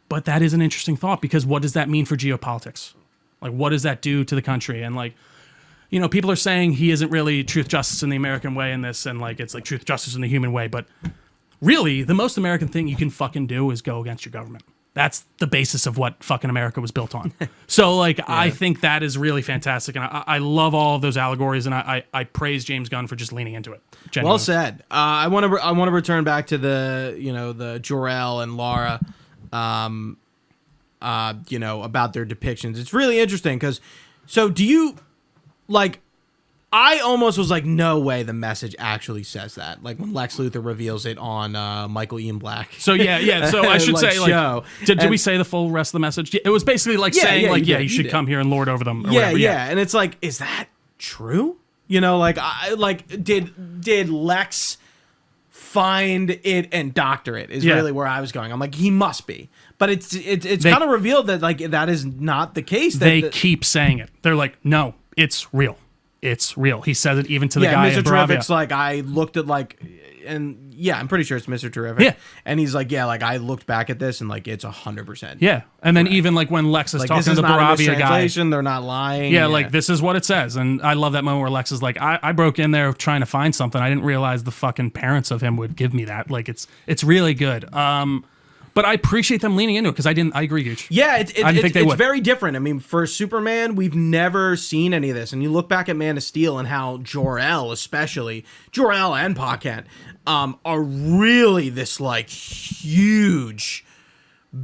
But that is an interesting thought, because what does that mean for geopolitics? Like, what does that do to the country? And like, people are saying he isn't really truth, justice in the American way in this. And like, it's like truth, justice in the human way. But really, the most American thing you can fucking do is go against your government. That's the basis of what fucking America was built on. So, like, I think that is really fantastic. And I love all of those allegories. And I praise James Gunn for just leaning into it. Genuinely. Well said. I want to return back to the Jor-El and Lara, about their depictions. It's really interesting because, so do you, like, I almost was like, no way the message actually says that. Like when Lex Luthor reveals it on Michael Ian Black. So yeah. So I should say, like, did we say the full rest of the message? It was basically like saying, like, you should come here and lord over them. Or whatever. And it's like, is that true? Did Lex find it and doctor it? Is really where I was going. I'm like, he must be. But it's kind of revealed that like that is not the case. They keep saying it. They're like, no, it's real. It's real. He says it even to the guy Mr. in Boravia. Terrific's like, I looked at like, and I'm pretty sure it's Mr. Terrific. Yeah. And he's like, like I looked back at this and like it's 100%. Yeah. And then even like when Lex is like, talking to the Boravia guy, they're not lying. Yeah, like this is what it says. And I love that moment where Lex is like, I broke in there trying to find something. I didn't realize the fucking parents of him would give me that. Like it's really good. But I appreciate them leaning into it because I agree, Gooch. Yeah, it's very different. I mean, for Superman, we've never seen any of this. And you look back at Man of Steel and how Jor-El, especially, Jor-El and Pa Kent, are really this, like, huge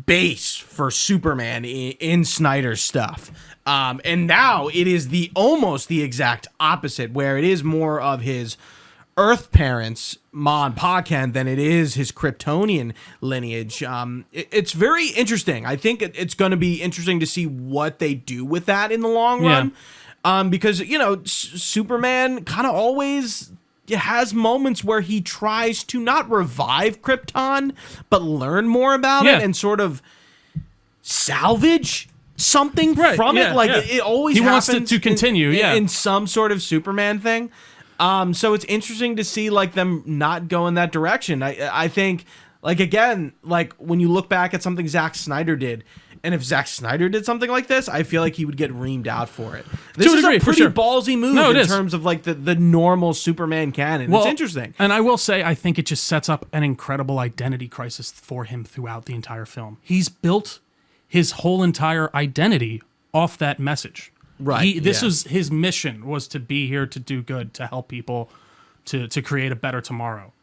base for Superman in Snyder's stuff. And now it is almost the exact opposite, where it is more of his Earth parents, Ma and Pa Kent, than it is his Kryptonian lineage. It's very interesting. I think it's going to be interesting to see what they do with that in the long run. Because, Superman kind of always has moments where he tries to not revive Krypton, but learn more about it and sort of salvage something from it. Like it always happens. He wants it to continue, in some sort of Superman thing. So it's interesting to see like them not go in that direction. I think like, again, like when you look back at something Zack Snyder did, and if Zack Snyder did something like this, I feel like he would get reamed out for it. This is a pretty ballsy move in terms of like the normal Superman canon. It's interesting. And I will say, I think it just sets up an incredible identity crisis for him throughout the entire film. He's built his whole entire identity off that message. Right. This was his mission, was to be here to do good, to help people, to create a better tomorrow.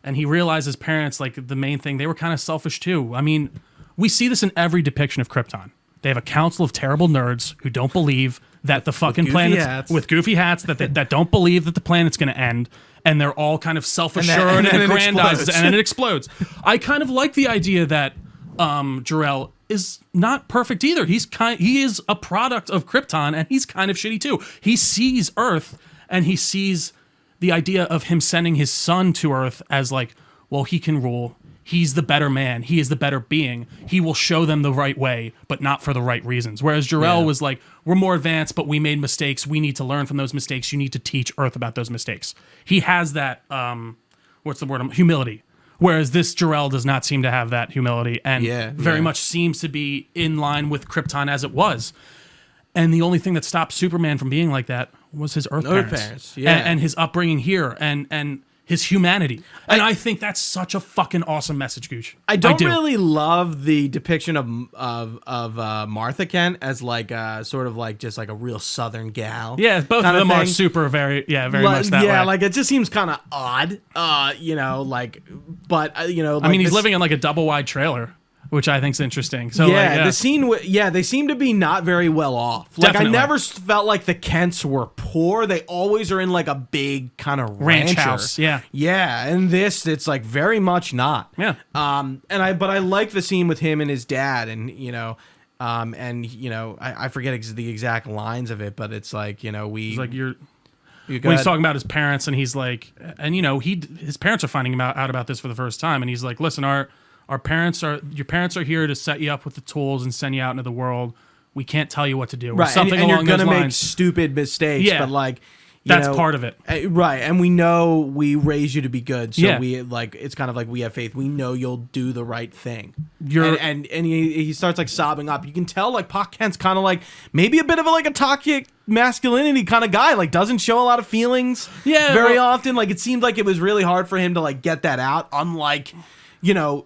And he realized his parents, like the main thing, they were kind of selfish too. I mean, we see this in every depiction of Krypton. They have a council of terrible nerds who don't believe that the fucking planet's with goofy hats that don't believe that the planet's going to end, and they're all kind of self-assured and aggrandized, and then it explodes. I kind of like the idea that Jor-El is not perfect either. He is a product of Krypton, and he's kind of shitty too. He sees Earth, and he sees the idea of him sending his son to Earth as like, well, he can rule. He's the better man. He is the better being. He will show them the right way, but not for the right reasons. Whereas Jor-El was like, we're more advanced, but we made mistakes. We need to learn from those mistakes. You need to teach Earth about those mistakes. He has that, what's the word? Humility. Whereas this Jor-El does not seem to have that humility, and very much seems to be in line with Krypton as it was. And the only thing that stopped Superman from being like that was his Earth parents. And his upbringing here, and his humanity. And I think that's such a fucking awesome message, Gooch. I do really love the depiction of Martha Kent as like sort of like just like a real Southern gal. Yeah, both of them are super very much that way. Yeah, like it just seems kind of odd, you know, like, but you know, like I mean, he's living in like a double wide trailer, which I think's interesting. So the scene, they seem to be not very well off. Like Definitely. I never felt like the Kents were poor. They always are in like a big kind of ranch house. Yeah. And it's like very much not. Yeah. But I like the scene with him and his dad, and you know, I forget the exact lines of it, but it's like, you know, he's like when he's talking about his parents, and he's like, and you know, his parents are finding out about this for the first time, and he's like, listen, your parents are here to set you up with the tools and send you out into the world. We can't tell you what to do. Right. Something and you're going to make stupid mistakes, but like, that's part of it. Right. And we know we raise you to be good. So we like, it's kind of like we have faith. We know you'll do the right thing. And he starts like sobbing up. You can tell like Pa Kent's kind of like maybe a bit of a toxic masculinity kind of guy, like doesn't show a lot of feelings very often. Like it seemed like it was really hard for him to like get that out, unlike, you know,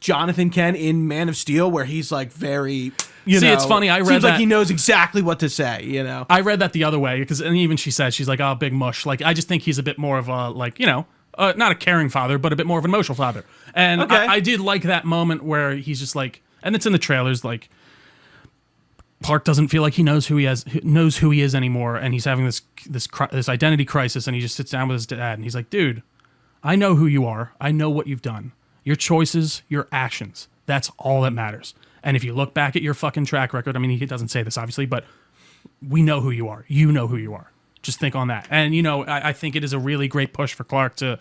Jonathan Kent in Man of Steel, where he's like very, it's funny. I read seems that, like he knows exactly what to say. You know, I read that the other way and even she said, she's like, oh, big mush. Like I just think he's a bit more of a like, you know, not a caring father, but a bit more of an emotional father. And I did like that moment where he's just like, and it's in the trailers, like Clark doesn't feel like he knows who he is anymore, and he's having this identity crisis, and he just sits down with his dad, and he's like, dude, I know who you are. I know what you've done. Your choices, your actions. That's all that matters. And if you look back at your fucking track record, I mean, he doesn't say this, obviously, but we know who you are. You know who you are. Just think on that. And, you know, I think it is a really great push for Clark to,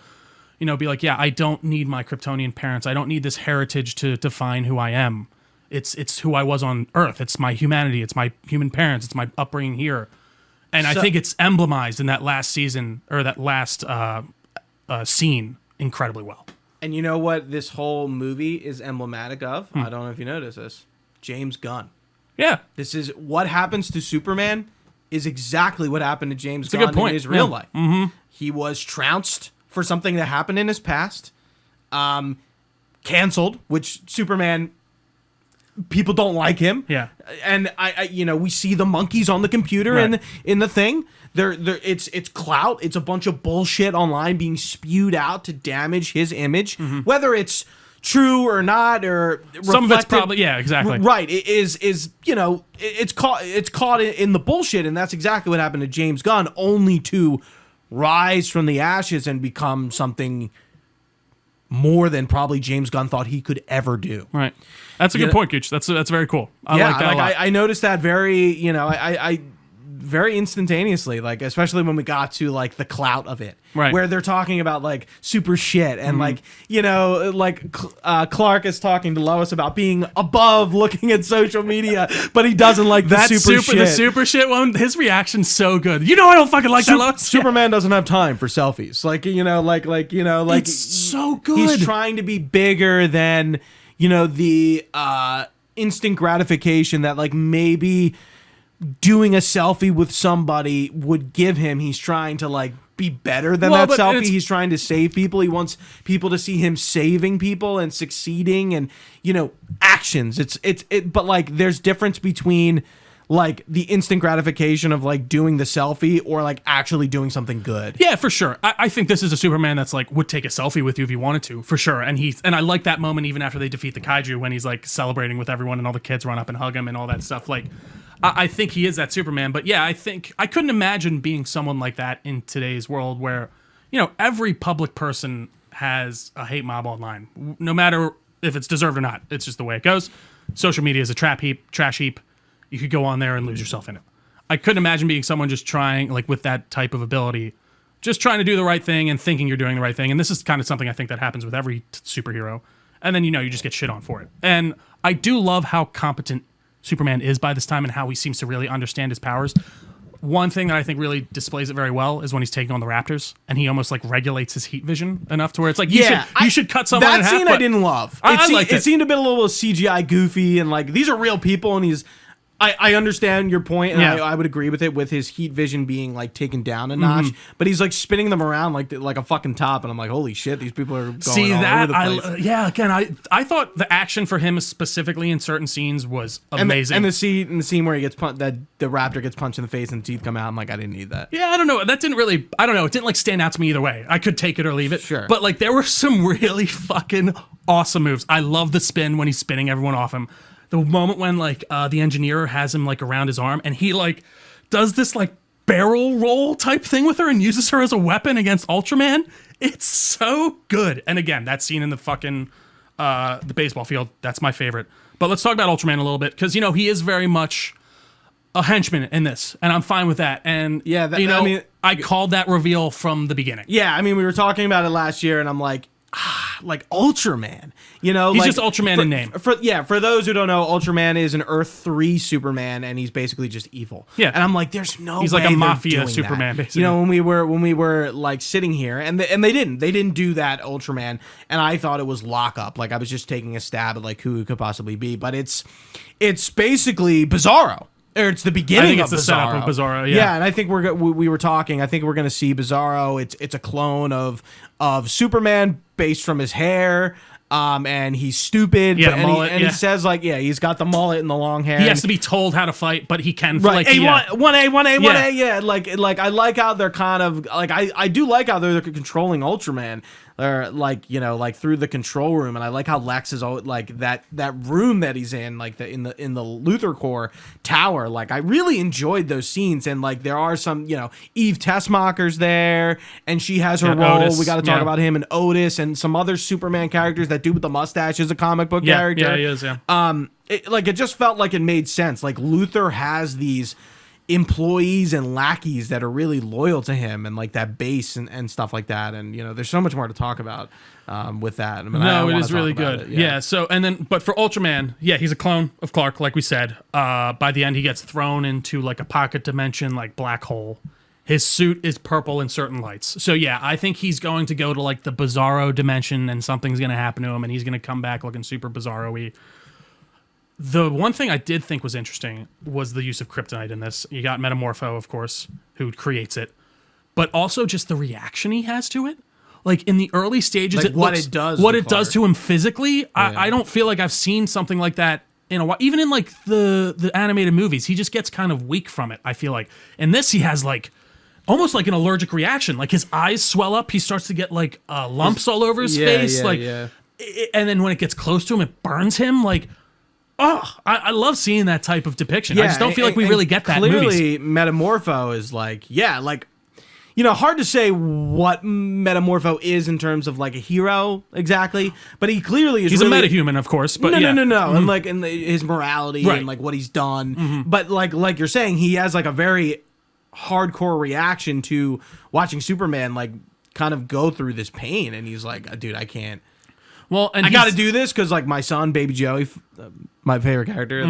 you know, be like, yeah, I don't need my Kryptonian parents. I don't need this heritage to define who I am. It's who I was on Earth. It's my humanity. It's my human parents. It's my upbringing here. And I think it's emblemized in that last season, or that last scene incredibly well. And you know what this whole movie is emblematic of? I don't know if you notice this. James Gunn. Yeah. This is what happens to Superman is exactly what happened to James Gunn in his real life. Mm-hmm. He was trounced for something that happened in his past. Canceled, which Superman, people don't like him. Yeah. And I you know, we see the monkeys on the computer in the thing. It's clout. It's a bunch of bullshit online being spewed out to damage his image, whether it's true or not, or some of it's probably exactly right. It is you know, it's caught in the bullshit, and that's exactly what happened to James Gunn, only to rise from the ashes and become something more than probably James Gunn thought he could ever do. Right. That's a good point, Gooch. That's very cool. I like that a lot. I noticed that very, you know, I very instantaneously, like especially when we got to like the clout of it, right, where they're talking about like super shit and like, you know, like Clark is talking to Lois about being above looking at social media, but he doesn't like the super shit. The super shit one, his reaction's so good. You know, I don't fucking like that, Lois. Superman doesn't have time for selfies. Like, you know, like it's so good. He's trying to be bigger than, you know, the instant gratification that like maybe doing a selfie with somebody would give him. He's trying to like be better than that selfie. He's trying to save people. He wants people to see him saving people and succeeding, and, you know, actions. But like there's difference between like the instant gratification of like doing the selfie or like actually doing something good. Yeah, for sure. I think this is a Superman that's like would take a selfie with you if he wanted to, for sure. And I like that moment even after they defeat the kaiju when he's like celebrating with everyone and all the kids run up and hug him and all that stuff. Like, I think he is that Superman. But yeah, I think I couldn't imagine being someone like that in today's world where, you know, every public person has a hate mob online, no matter if it's deserved or not. It's just the way it goes. Social media is a trash heap. You could go on there and lose yourself in it. I couldn't imagine being someone just trying, like with that type of ability, just trying to do the right thing and thinking you're doing the right thing. And this is kind of something I think that happens with every superhero. And then, you know, you just get shit on for it. And I do love how competent Superman is by this time and how he seems to really understand his powers. One thing that I think really displays it very well is when he's taking on the Raptors and he almost like regulates his heat vision enough to where it's like, you should cut someone in half. That scene I didn't love. I liked it. It seemed a bit a little CGI goofy and like these are real people and he's... I understand your point, and I would agree with it, with his heat vision being like taken down a notch. But he's like spinning them around like a fucking top, and I'm like, holy shit, these people are going all over the place. Again, I thought the action for him specifically in certain scenes was amazing. And the scene where he gets that the Raptor gets punched in the face and the teeth come out, I'm like, I didn't need that. Yeah, I don't know. That didn't really. I don't know. It didn't like stand out to me either way. I could take it or leave it. Sure. But like there were some really fucking awesome moves. I love the spin when he's spinning everyone off him. The moment when like the engineer has him like around his arm and he like does this like barrel roll type thing with her and uses her as a weapon against Ultraman. It's so good. And again, that scene in the fucking the baseball field, that's my favorite. But let's talk about Ultraman a little bit because you know he is very much a henchman in this, and I'm fine with that. And I called that reveal from the beginning. Yeah, I mean we were talking about it last year, and I'm like Ultraman, you know, he's just Ultraman in name. For those who don't know, Ultraman is an Earth 3 Superman, and he's basically just evil. Yeah, and I'm like, there's no. He's way like a mafia doing Superman, that. basically. You know, when we were like sitting here, and they didn't do that Ultraman, and I thought it was Lockup. Like I was just taking a stab at like who it could possibly be, but it's basically Bizarro. Or it's the beginning of Bizarro. Setup of Bizarro, yeah. Yeah, and I think we were talking. I think we're going to see Bizarro. It's a clone of Superman based from his hair. And he's stupid. Yeah, mullet, he says like, he's got the mullet and the long hair. He has to be told how to fight, but he can. Right, one A. Yeah, like I like how they're kind of like I do like how they're controlling Ultraman. Or like like through the control room, and I like how Lex is like that room that he's in, like in the Luthor Core tower. Like I really enjoyed those scenes, and like there are some Eve Tessmacher's there, and she has her role. Otis, we got to talk about him and Otis and some other Superman characters. That dude with the mustache is a comic book character. Yeah, he is. Yeah. It just felt like it made sense. Like Luthor has these employees and lackeys that are really loyal to him, and like that base and stuff like that, and there's so much more to talk about with that. I mean, it is really good. So but for Ultraman, he's a clone of Clark, like we said. By the end, he gets thrown into like a pocket dimension, like black hole. His suit is purple in certain lights. So I think he's going to go to like the Bizarro dimension, and something's going to happen to him, and he's going to come back looking super Bizarro-y. The one thing I did think was interesting was the use of kryptonite in this. You got Metamorpho, of course, who creates it, but also just the reaction he has to it. Like in the early stages, like what it does to him physically. I don't feel like I've seen something like that in a while. Even in like the animated movies, he just gets kind of weak from it. I feel like in this, he has like almost like an allergic reaction. Like his eyes swell up. He starts to get like lumps all over his face. And then when it gets close to him, it burns him. Like. Oh, I love seeing that type of depiction. I just don't feel like we really get that in movies. Clearly, Metamorpho is like, hard to say what Metamorpho is in terms of like a hero exactly, but he clearly is. He's really, a metahuman, of course, but no, Mm-hmm. and like his morality and like what he's done. Mm-hmm. But like you're saying, he has like a very hardcore reaction to watching Superman like kind of go through this pain, and he's like, dude, I can't. Well, and I got to do this because, like, my son, Baby Joey, my favorite character,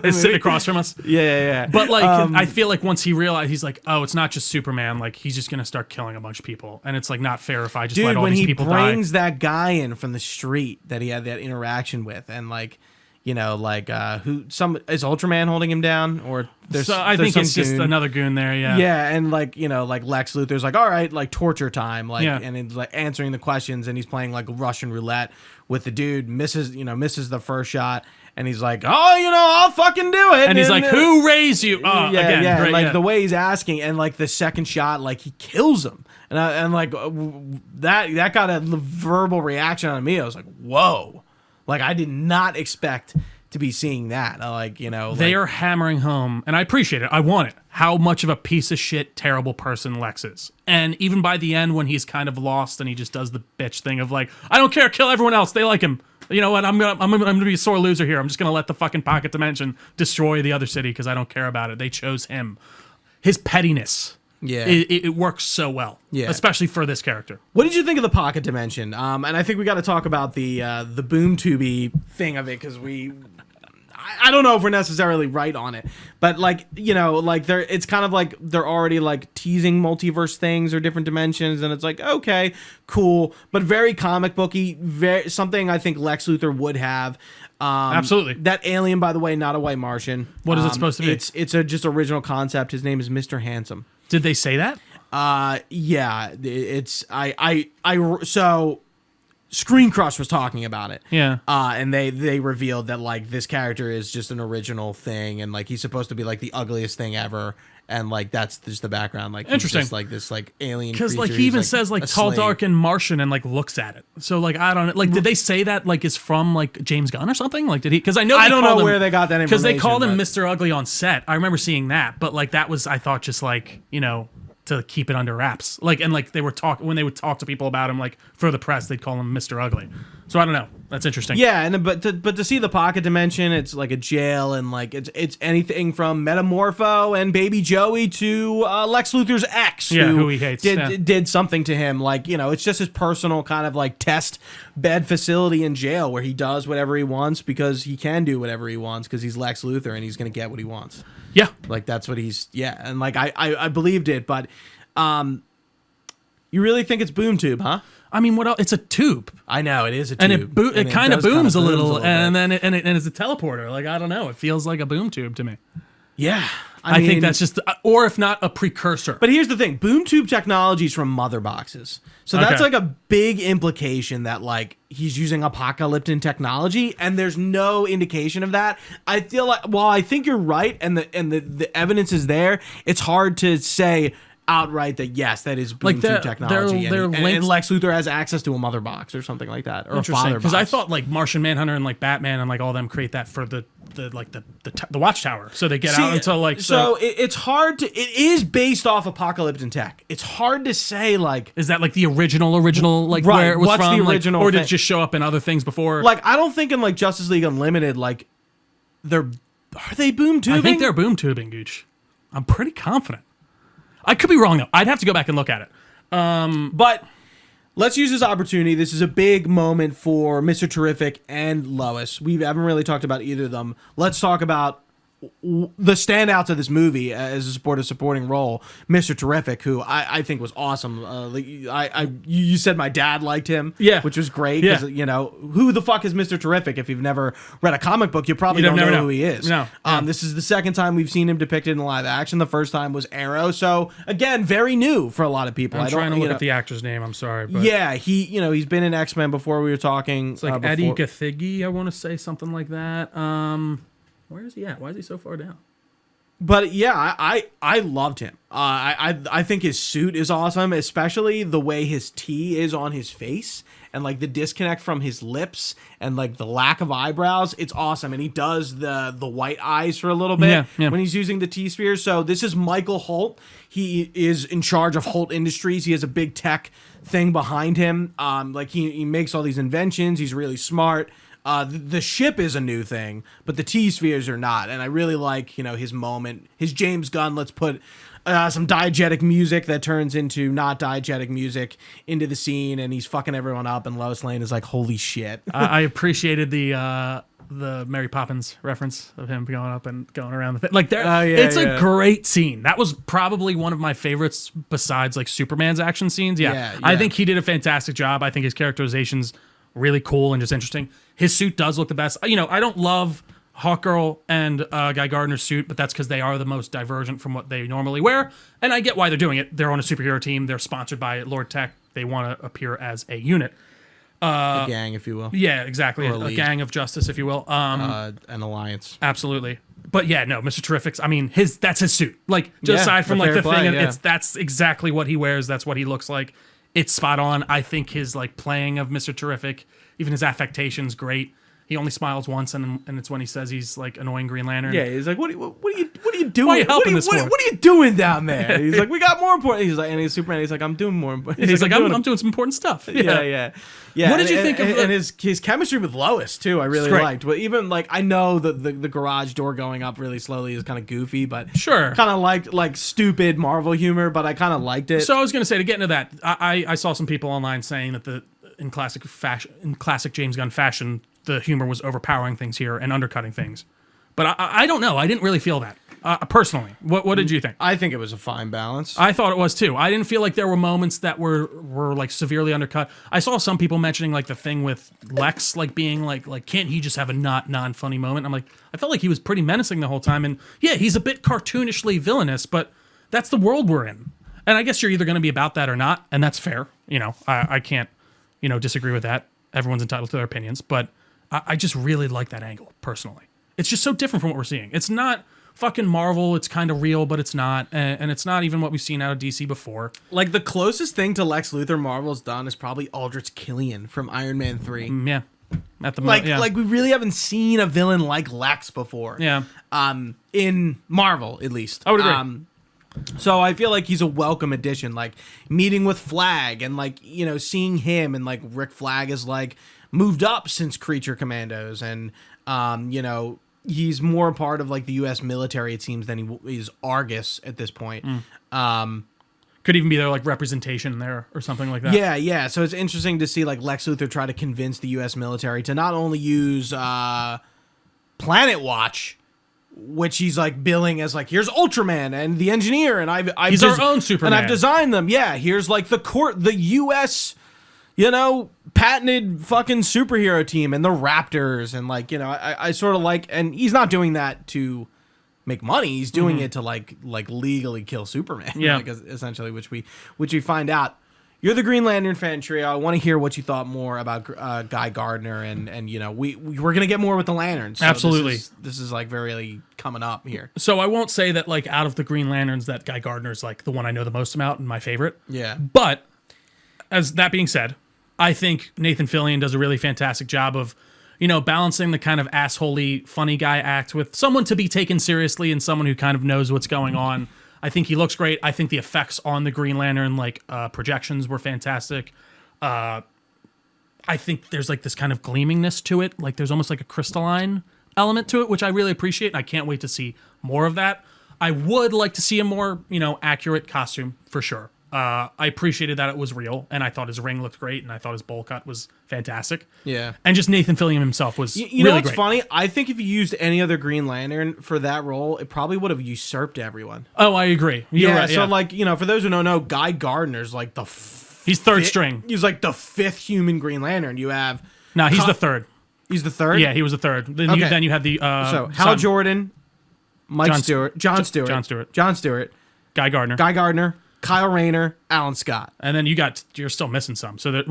is sitting across from us. Yeah. But like, I feel like once he realized, he's like, oh, it's not just Superman. Like, he's just gonna start killing a bunch of people, and it's like not fair if I just let all these people die. Dude, when he brings that guy in from the street that he had that interaction with, and like, like who some is Ultraman holding him down, or I think it's just another goon there. Yeah. Yeah, and like like Lex Luthor's like, all right, like torture time, like, Yeah. and it's like answering the questions, and he's playing like Russian roulette with the dude, misses the first shot, and he's like, oh, I'll fucking do it, And he's like, who raised you? Oh, yeah, again, yeah, great, like yeah. the way he's asking, and like the second shot, like he kills him, and like that got a verbal reaction on me. I was like, whoa, like I did not expect to be seeing that. They are hammering home, and I appreciate it. I want it. How much of a piece of shit, terrible person Lex is. And even by the end, when he's kind of lost and he just does the bitch thing of like, I don't care, kill everyone else. They like him. You know what? I'm gonna be a sore loser here. I'm just gonna let the fucking pocket dimension destroy the other city because I don't care about it. They chose him. His pettiness. Yeah, it works so well. Yeah, especially for this character. What did you think of the pocket dimension? And I think we got to talk about the boom tubey thing of it, because I don't know if we're necessarily right on it, but like it's kind of like they're already like teasing multiverse things or different dimensions, and it's like, okay, cool, but very comic booky, very something I think Lex Luthor would have. Absolutely. That alien, by the way, not a white Martian. What is it supposed to be? It's a just original concept. His name is Mr. Handsome. Did they say that? Yeah, so Screen Crush was talking about it. Yeah. And they revealed that like this character is just an original thing, and like he's supposed to be like the ugliest thing ever, and like that's just the background. Like interesting, he's just, like this like alien. Because like he even says like tall, dark, and Martian, and like looks at it. So like I don't like. Did they say that like is from like James Gunn or something? Like did he? Because I don't know where they got that information. Because they called him Mr. Ugly on set. I remember seeing that, but like that was I thought just like to keep it under wraps. Like, and like they were when they would talk to people about him, like for the press, they'd call him Mr. Ugly. So I don't know. That's interesting. Yeah, and but to see the pocket dimension, it's like a jail, and like it's anything from Metamorpho and Baby Joey to Lex Luthor's ex, who he hates, did something to him. Like it's just his personal kind of like test bed facility in jail where he does whatever he wants because he can do whatever he wants because he's Lex Luthor and he's gonna get what he wants. Yeah, like that's what he's and like I believed it, but you really think it's boom tube, huh? I mean, what else? It's a tube. I know it is a tube, and it kind of booms a little, and then it's a teleporter. Like I don't know, it feels like a boom tube to me. Yeah, I think that's just, or if not, a precursor. But here's the thing: boom tube technology is from mother boxes, so that's like a big implication that like he's using apocalyptic technology, and there's no indication of that. I feel like while I think you're right, and the evidence is there, it's hard to say outright that yes, that is boom tube technology, and Lex Luthor has access to a mother box or something like that, or a father box. Because I thought like Martian Manhunter and like Batman and like all them create that for the Watchtower, so they get out until like so it's hard to. It is based off apocalyptic tech. It's hard to say like is that like the original like right, where it was what's from, the original, or did it just show up in other things before? Like I don't think in like Justice League Unlimited like are they boom tubing? I think they're boom tubing, Gooch. I'm pretty confident. I could be wrong though. I'd have to go back and look at it. But let's use this opportunity. This is a big moment for Mr. Terrific and Lois. We haven't really talked about either of them. Let's talk about the standouts of this movie as a supporting role, Mr. Terrific, who I think was awesome. You said my dad liked him, which was great because who the fuck is Mr. Terrific? If you've never read a comic book, you probably don't know who he is. No. This is the second time we've seen him depicted in live action. The first time was Arrow, so again, very new for a lot of people. I'm trying to look at the actor's name. I'm sorry, but yeah, he's been in X-Men before. We were talking. It's like Eddie Gathigi, I want to say something like that. Where is he at? Why is he so far down? But yeah, I loved him. I think his suit is awesome, especially the way his T is on his face and like the disconnect from his lips and like the lack of eyebrows. It's awesome, and he does the white eyes for a little bit when he's using the T sphere. So this is Michael Holt. He is in charge of Holt Industries. He has a big tech thing behind him. Like he makes all these inventions. He's really smart. The ship is a new thing, but the T-spheres are not. And I really like, his moment, his James Gunn, let's put some diegetic music that turns into not diegetic music into the scene, and he's fucking everyone up, and Lois Lane is like, holy shit. I appreciated the Mary Poppins reference of him going up and going around the thing. Like, it's a great scene. That was probably one of my favorites besides, like, Superman's action scenes. I think he did a fantastic job. I think his characterizations really cool and just interesting. His suit does look the best. You know, I don't love Hawkgirl and Guy Gardner's suit, but that's because they are the most divergent from what they normally wear, and I get why they're doing it. They're on a superhero team. They're sponsored by Lord Tech. They want to appear as a unit. A gang, if you will. Yeah, exactly. A gang of justice, if you will. An alliance. Absolutely. But yeah, no, Mr. Terrific's, I mean, that's his suit. Like, just aside from like the thing, that's exactly what he wears. That's what he looks like. It's spot on. I think his like playing of Mr. Terrific, even his affectation's great. He only smiles once, and it's when he says he's like annoying Green Lantern. Yeah, he's like, what are you doing? Why are you helping this for? What are you doing down there? He's like, we got more important. He's like, and he's Superman. He's like, I'm doing more important. He's like, I'm doing some important stuff. Yeah. What did you think of and his chemistry with Lois too? I really liked. But even like, I know that the garage door going up really slowly is kind of goofy, but sure, kind of like stupid Marvel humor. But I kind of liked it. So I was gonna say, to get into that, I saw some people online saying that in classic James Gunn fashion, the humor was overpowering things here and undercutting things. But I don't know. I didn't really feel that. Personally. What did you think? I think it was a fine balance. I thought it was too. I didn't feel like there were moments that were like severely undercut. I saw some people mentioning like the thing with Lex like being like can't he just have a non-funny moment? I'm like, I felt like he was pretty menacing the whole time. And yeah, he's a bit cartoonishly villainous, but that's the world we're in. And I guess you're either going to be about that or not, and that's fair. You know, I can't, disagree with that. Everyone's entitled to their opinions, but I just really like that angle, personally. It's just so different from what we're seeing. It's not fucking Marvel. It's kind of real, but it's not. And it's not even what we've seen out of DC before. Like, the closest thing to Lex Luthor Marvel's done is probably Aldrich Killian from Iron Man 3. Yeah. At the moment, like we really haven't seen a villain like Lex before. Yeah. In Marvel, at least. I would agree. So I feel like he's a welcome addition. Like, meeting with Flag and, like, seeing him, and, like, Rick Flag is, like, moved up since Creature Commandos, and he's more a part of like the U.S. military, it seems, than he is Argus at this point. Could even be their like representation there or something like that. Yeah. So it's interesting to see like Lex Luthor try to convince the U.S. military to not only use Planet Watch, which he's like billing as like, here's Ultraman and the Engineer, and he's our own Superman, and I've designed them. Yeah, here's like the U.S. patented fucking superhero team and the Raptors, and like, I sort of like, and he's not doing that to make money. He's doing it to like legally kill Superman. Yeah, like, essentially, which we find out. You're the Green Lantern fan trio. I want to hear what you thought more about Guy Gardner, and we're gonna get more with the Lanterns. So absolutely, this is like very coming up here. So I won't say that like out of the Green Lanterns that Guy Gardner is like the one I know the most about and my favorite. Yeah, but as that being said, I think Nathan Fillion does a really fantastic job of, balancing the kind of assholey, funny guy act with someone to be taken seriously and someone who kind of knows what's going on. I think he looks great. I think the effects on the Green Lantern, like projections, were fantastic. I think there's like this kind of gleamingness to it. Like there's almost like a crystalline element to it, which I really appreciate. And I can't wait to see more of that. I would like to see a more, accurate costume for sure. I appreciated that it was real, and I thought his ring looked great, and I thought his bowl cut was fantastic. Yeah. And just Nathan Fillion himself was you know what's funny? I think if you used any other Green Lantern for that role, it probably would have usurped everyone. Oh, I agree. You're right, so like, for those who don't know, Guy Gardner's like he's third string. He's like the fifth human Green Lantern. You have... No, he's the third. He's the third? Yeah, he was the third. Then you had the... so, Hal Jordan, John Stewart, Guy Gardner, Kyle Rayner, Alan Scott. And then you're still missing some. So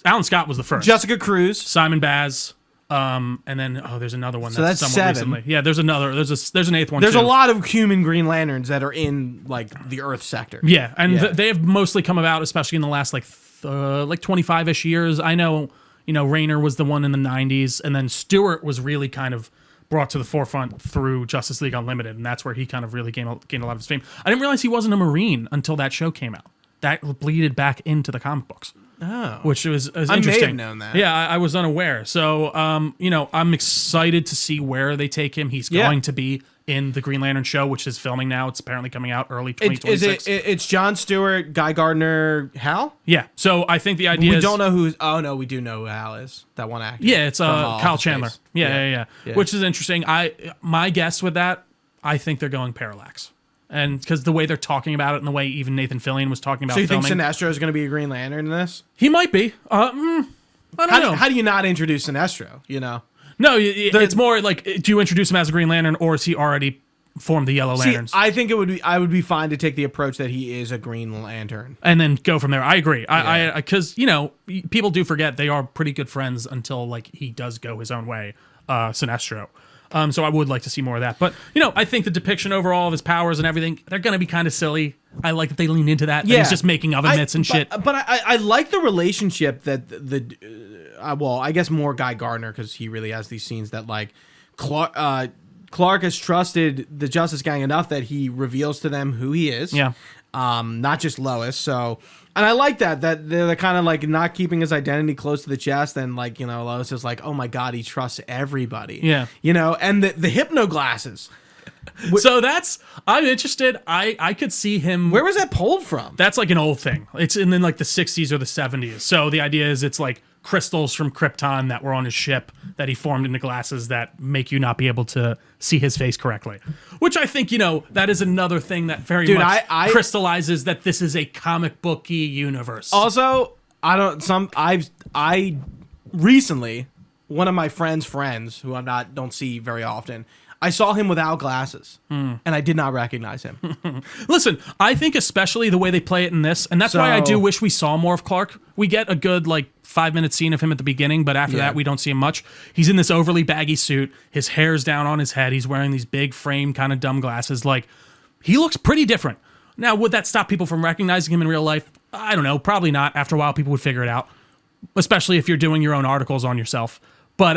Alan Scott was the first. Jessica Cruz. Simon Baz. And then, there's another one that's somewhat 7. recently. Yeah, there's another. There's an eighth one, There's too. a lot of human Green Lanterns that are in, like, the Earth sector. Yeah, and they have mostly come about, especially in the last, like 25-ish years. I know, Rayner was the one in the 90s, and then Stewart was really kind of brought to the forefront through Justice League Unlimited, and that's where he kind of really gained a lot of his fame. I didn't realize he wasn't a Marine until that show came out. That bleeded back into the comic books. Oh. Which was interesting. I may have known that. Yeah, I was unaware. So, I'm excited to see where they take him. He's going to be in the Green Lantern show, which is filming now. It's apparently coming out early 2026. It's John Stewart, Guy Gardner, Hal? Yeah. So I think the idea is... We don't know who... Oh, no, we do know who Hal is. That one actor. Yeah, it's Kyle Chandler. Yeah. Which is interesting. My guess with that, I think they're going Parallax. And because the way they're talking about it and the way even Nathan Fillion was talking about filming... So you think Sinestro is going to be a Green Lantern in this? He might be. I don't know. How do you not introduce Sinestro? You know. No, it's more like, do you introduce him as a Green Lantern, or is he already formed the Yellow Lanterns? I think I would be fine to take the approach that he is a Green Lantern and then go from there. I agree. Because people do forget they are pretty good friends until like he does go his own way, Sinestro. So I would like to see more of that. But I think the depiction overall of his powers and everything, they're going to be kind of silly. I like that they lean into that. Yeah, he's just making oven mitts and shit. But I like the relationship that I guess more Guy Gardner, because he really has these scenes that like Clark has trusted the Justice Gang enough that he reveals to them who he is. Yeah. Not just Lois. So, and I like that they're kind of like not keeping his identity close to the chest, and like, Lois is like, oh my God, he trusts everybody. Yeah. And the hypno glasses. So I'm interested. I could see him. Where was that pulled from? That's like an old thing. It's in like the 60s or the 70s. So the idea is it's like crystals from Krypton that were on his ship that he formed into glasses that make you not be able to see his face correctly. Which I think, that is another thing that very much crystallizes that this is a comic booky universe. Also, recently, one of my friends who don't see very often, I saw him without glasses, and I did not recognize him. Listen, I think especially the way they play it in this, and that's why I do wish we saw more of Clark. We get a good 5-minute scene of him at the beginning, but after that we don't see him much. He's in this overly baggy suit. His hair's down on his head. He's wearing these big frame kind of dumb glasses. Like, he looks pretty different. Now, would that stop people from recognizing him in real life? I don't know. Probably not. After a while, people would figure it out, especially if you're doing your own articles on yourself. But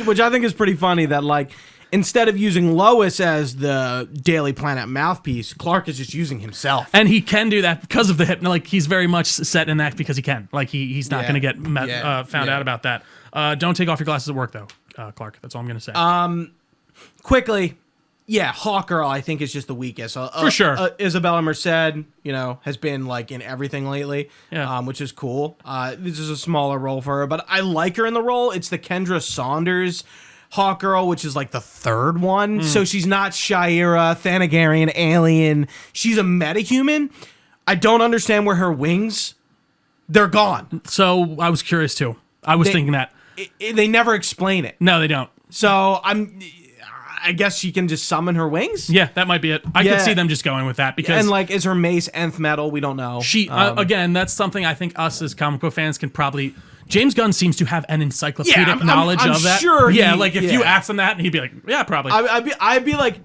which I think is pretty funny that instead of using Lois as the Daily Planet mouthpiece, Clark is just using himself. And he can do that because of the hypno. He's very much set in that because he can. He's not going to get found out about that. Don't take off your glasses at work, though, Clark. That's all I'm going to say. Quickly, Hawkgirl, I think, is just the weakest. For sure. Isabella Merced, has been in everything lately, which is cool. This is a smaller role for her, but I like her in the role. It's the Kendra Saunders Hawkgirl, which is the third one. So she's not Shira, Thanagarian, alien. She's a metahuman. I don't understand where her wings, they're gone. So I was curious too. I was thinking that. They never explain it. No, they don't. So I guess she can just summon her wings? Yeah, that might be it. I could see them just going with that because... And is her mace nth metal? We don't know. She, again, that's something I think us as comic book fans can probably... James Gunn seems to have an encyclopedic knowledge of that. Sure. If you asked him that, he'd be like, yeah, probably. I'd be like,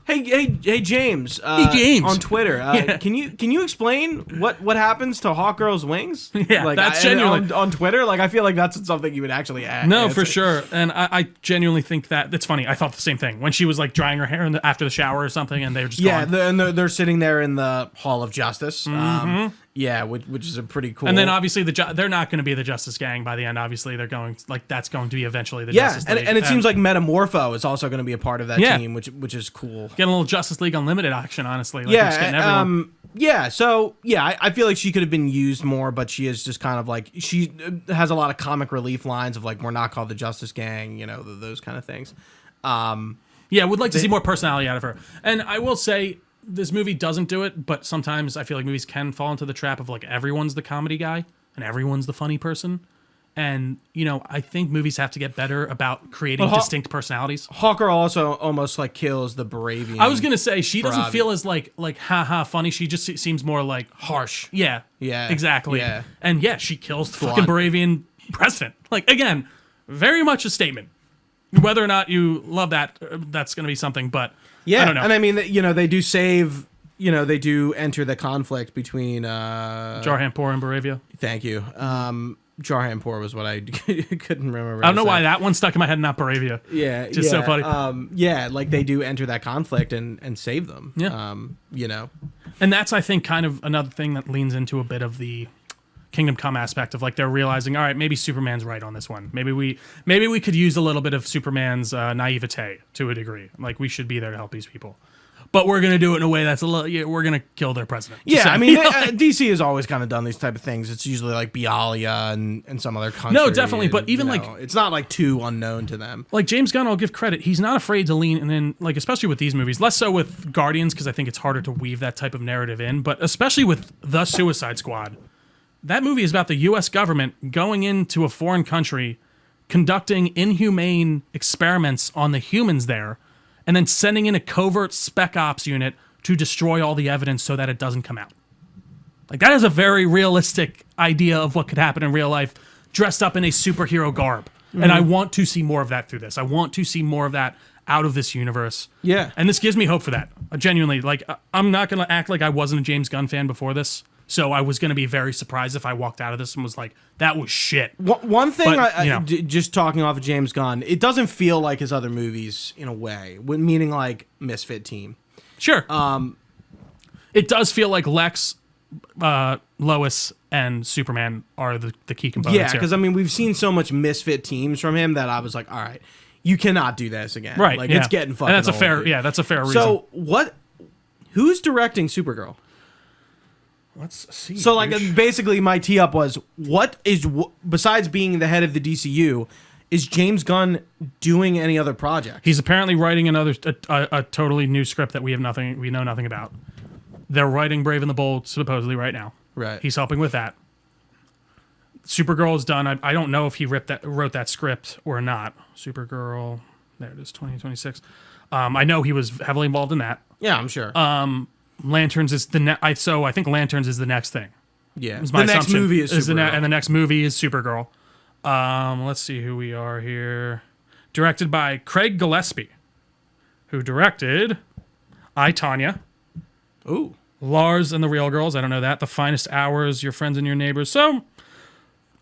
hey James. James. On Twitter. Can you explain what happens to Hawkgirl's wings? Yeah, that's genuinely on Twitter. I feel like that's something you would actually ask. No, for sure. And I genuinely think that it's funny. I thought the same thing when she was drying her hair after the shower or something, and they were just and they're sitting there in the Hall of Justice. Which is a pretty cool. And then obviously they're not going to be the Justice Gang by the end. Obviously they're going that's going to be eventually the Justice League. And it seems like Metamorpho is also going to be a part of that team, which is cool. Getting a little Justice League Unlimited action, honestly. Just getting everyone. I feel like she could have been used more, but she is just kind of she has a lot of comic relief lines of we're not called the Justice Gang, those kind of things. Would like to see more personality out of her. And I will say, this movie doesn't do it, but sometimes I feel like movies can fall into the trap of everyone's the comedy guy and everyone's the funny person. And, I think movies have to get better about creating distinct personalities. Hawker also almost kills the Baravian. I was going to say, she doesn't feel as ha funny. She just seems more harsh. Yeah. Yeah. Exactly. Yeah. And she kills the fucking Baravian president. Again, very much a statement. Whether or not you love that, that's going to be something, but I don't know. And I mean, they do save, they do enter the conflict between... Jarhanpur and Baravia. Thank you. Jarhanpur was what I couldn't remember. I don't know why that one stuck in my head, not Baravia. Yeah. Just so funny. They do enter that conflict and save them. Yeah. And that's, I think, kind of another thing that leans into a bit of the Kingdom Come aspect of they're realizing, all right, maybe Superman's right on this one. Maybe we could use a little bit of Superman's naivete to a degree. We should be there to help these people. But we're going to do it in a way that's we're going to kill their president. I mean, DC has always kind of done these type of things. It's usually Bialia and some other country. No, definitely. But even it's not too unknown to them. James Gunn, I'll give credit. He's not afraid to lean in, especially with these movies. Less so with Guardians, because I think it's harder to weave that type of narrative in. But especially with The Suicide Squad. That movie is about the U.S. government going into a foreign country, conducting inhumane experiments on the humans there, and then sending in a covert spec ops unit to destroy all the evidence so that it doesn't come out. Like, that is a very realistic idea of what could happen in real life, dressed up in a superhero garb. Mm-hmm. And I want to see more of that through this. I want to see more of that out of this universe. Yeah. And this gives me hope for that. Genuinely, like, I'm not going to act like I wasn't a James Gunn fan before this. So I was going to be very surprised if I walked out of this and was like, that was shit. One thing, just talking off of James Gunn, it doesn't feel like his other movies in a way, meaning like Misfit Team. Sure. It does feel like Lex, Lois, and Superman are the key components here. Yeah, because, I mean, we've seen so much Misfit Teams from him that I was like, all right, you cannot do this again. Right. Like, yeah. it's getting fucking and that's old. that's a fair reason. So, who's directing Supergirl? Let's see. So, like, basically, my tee up was, besides being the head of the DCU, is James Gunn doing any other project? He's apparently writing a totally new script that we know nothing about. They're writing Brave and the Bold supposedly right now. Right. He's helping with that. Supergirl is done. I don't know if he wrote that script or not. Supergirl, there it is, 2026. I know he was heavily involved in that. Yeah, I'm sure. Lanterns is so I think Lanterns is the next thing. Yeah, the next movie is Supergirl. and the next movie is Supergirl. Let's see who we are here. Directed by Craig Gillespie, who directed I, Tonya. Ooh. Lars and the Real Girls. I don't know that. The Finest Hours, Your Friends and Your Neighbors. So,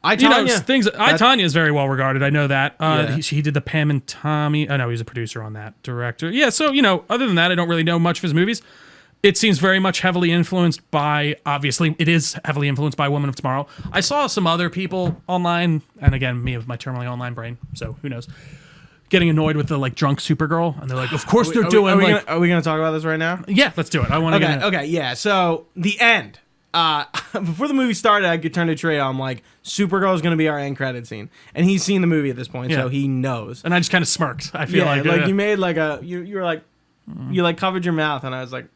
I, Tonya. I, Tonya is very well regarded. I know that. Yeah. He did the Pam and Tommy. Oh, no, he was a producer on that. Director. Yeah, so, other than that, I don't really know much of his movies. It seems very much heavily influenced by, obviously, it is heavily influenced by Woman of Tomorrow. I saw some other people online, and again, me with my terminally online brain, so who knows, getting annoyed with the, like, drunk Supergirl, and they're like, of course they're doing, Are we going to talk about this right now? Yeah, let's do it. I want to Okay, yeah, so, the end. Before the movie started, I could turn to Trey. I'm like, Supergirl is going to be our end credit scene, and he's seen the movie at this point, so he knows. And I just kind of smirked. I feel you made like you were like, you like covered your mouth, and I was like,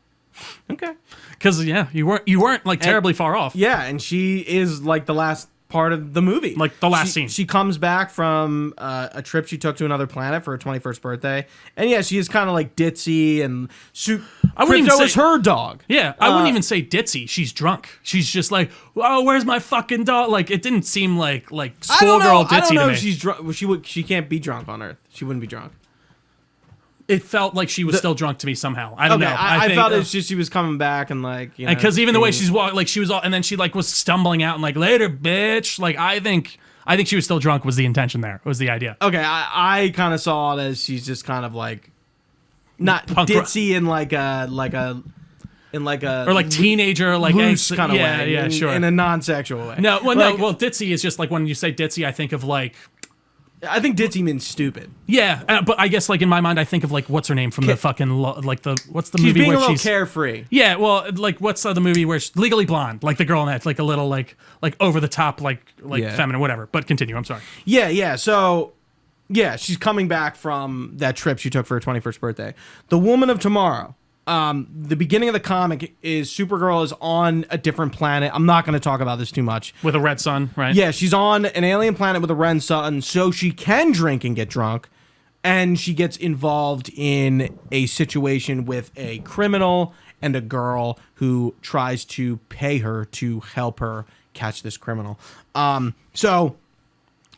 okay, because you weren't like terribly far off. Yeah, and she is like the last part of the movie, like the last scene. She comes back from a trip she took to another planet for her 21st birthday, and yeah, she is kind of like ditzy and I wouldn't even say is her dog. Yeah, I wouldn't even say ditzy. She's drunk. She's just like, oh, where's my fucking dog? Like, it didn't seem like schoolgirl ditzy to me. I don't know if she's drunk. She can't be drunk on Earth. She wouldn't be drunk. It felt like she was still drunk to me somehow. I don't know. I felt it's just she was coming back and like, and because even the way she's walking, like she was all, and then she like was stumbling out and like later, bitch. Like I think she was still drunk. Was the intention there? Was the idea? Okay, I kind of saw it as she's just kind of like not ditzy in like a or like teenager like loose kind of way. Yeah, sure. In a non-sexual way. No, well, ditzy is just like when you say ditzy, I think of like. I think ditzy means stupid. Yeah, but I guess like in my mind, I think of like what's her name from the fucking what's the movie being where a little she's carefree. Yeah, well, like what's the movie where she's Legally Blonde, like the girl in that, like a little like over the top like feminine, whatever. But continue. I'm sorry. Yeah. So yeah, she's coming back from that trip she took for her 21st birthday. The Woman of Tomorrow. The beginning of the comic is Supergirl is on a different planet. I'm not going to talk about this too much. With a red sun, right? Yeah, she's on an alien planet with a red sun, so she can drink and get drunk. And she gets involved in a situation with a criminal and a girl who tries to pay her to help her catch this criminal. So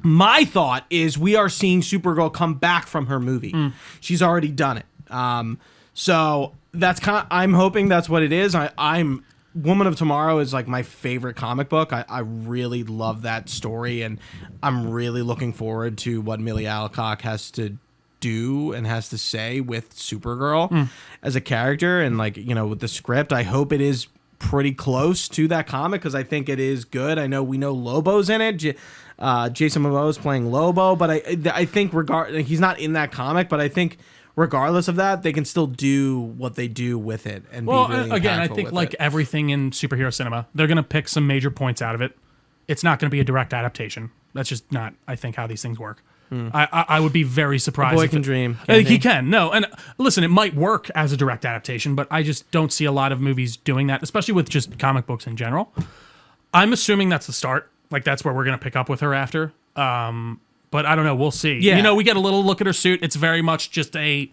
my thought is we are seeing Supergirl come back from her movie. She's already done it. So that's I'm hoping that's what it is. I'm Woman of Tomorrow is like my favorite comic book. I really love that story, and I'm really looking forward to what Millie Alcock has to do and has to say with Supergirl as a character, and like with the script. I hope it is pretty close to that comic because I think it is good. We know Lobo's in it. Jason Momoa is playing Lobo, but I think he's not in that comic, but I think. Regardless of that, they can still do what they do with it and be really again, I think like everything in superhero cinema, they're going to pick some major points out of it. It's not going to be a direct adaptation. That's just not, I think, how these things work. I would be very surprised. The boy can dream. He can. No, and listen, it might work as a direct adaptation, but I just don't see a lot of movies doing that, especially with just comic books in general. I'm assuming that's the start. Like, that's where we're going to pick up with her after. But I don't know. We'll see. Yeah. We get a little look at her suit. It's very much just a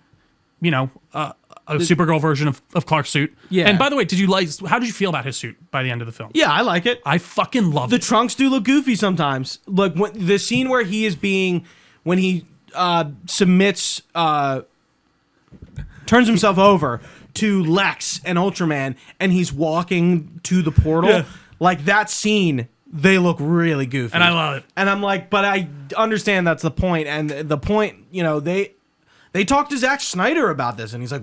Supergirl version of Clark's suit. Yeah. And by the way, how did you feel about his suit by the end of the film? Yeah, I like it. I fucking love The it. trunks do look goofy sometimes. Like the scene where when he submits, turns himself over to Lex and Ultraman, and he's walking to the portal. Yeah. Like that scene, they look really goofy, And I love it. And I'm like, but I understand that's the point, and the point, they talked to Zack Snyder about this, and he's like,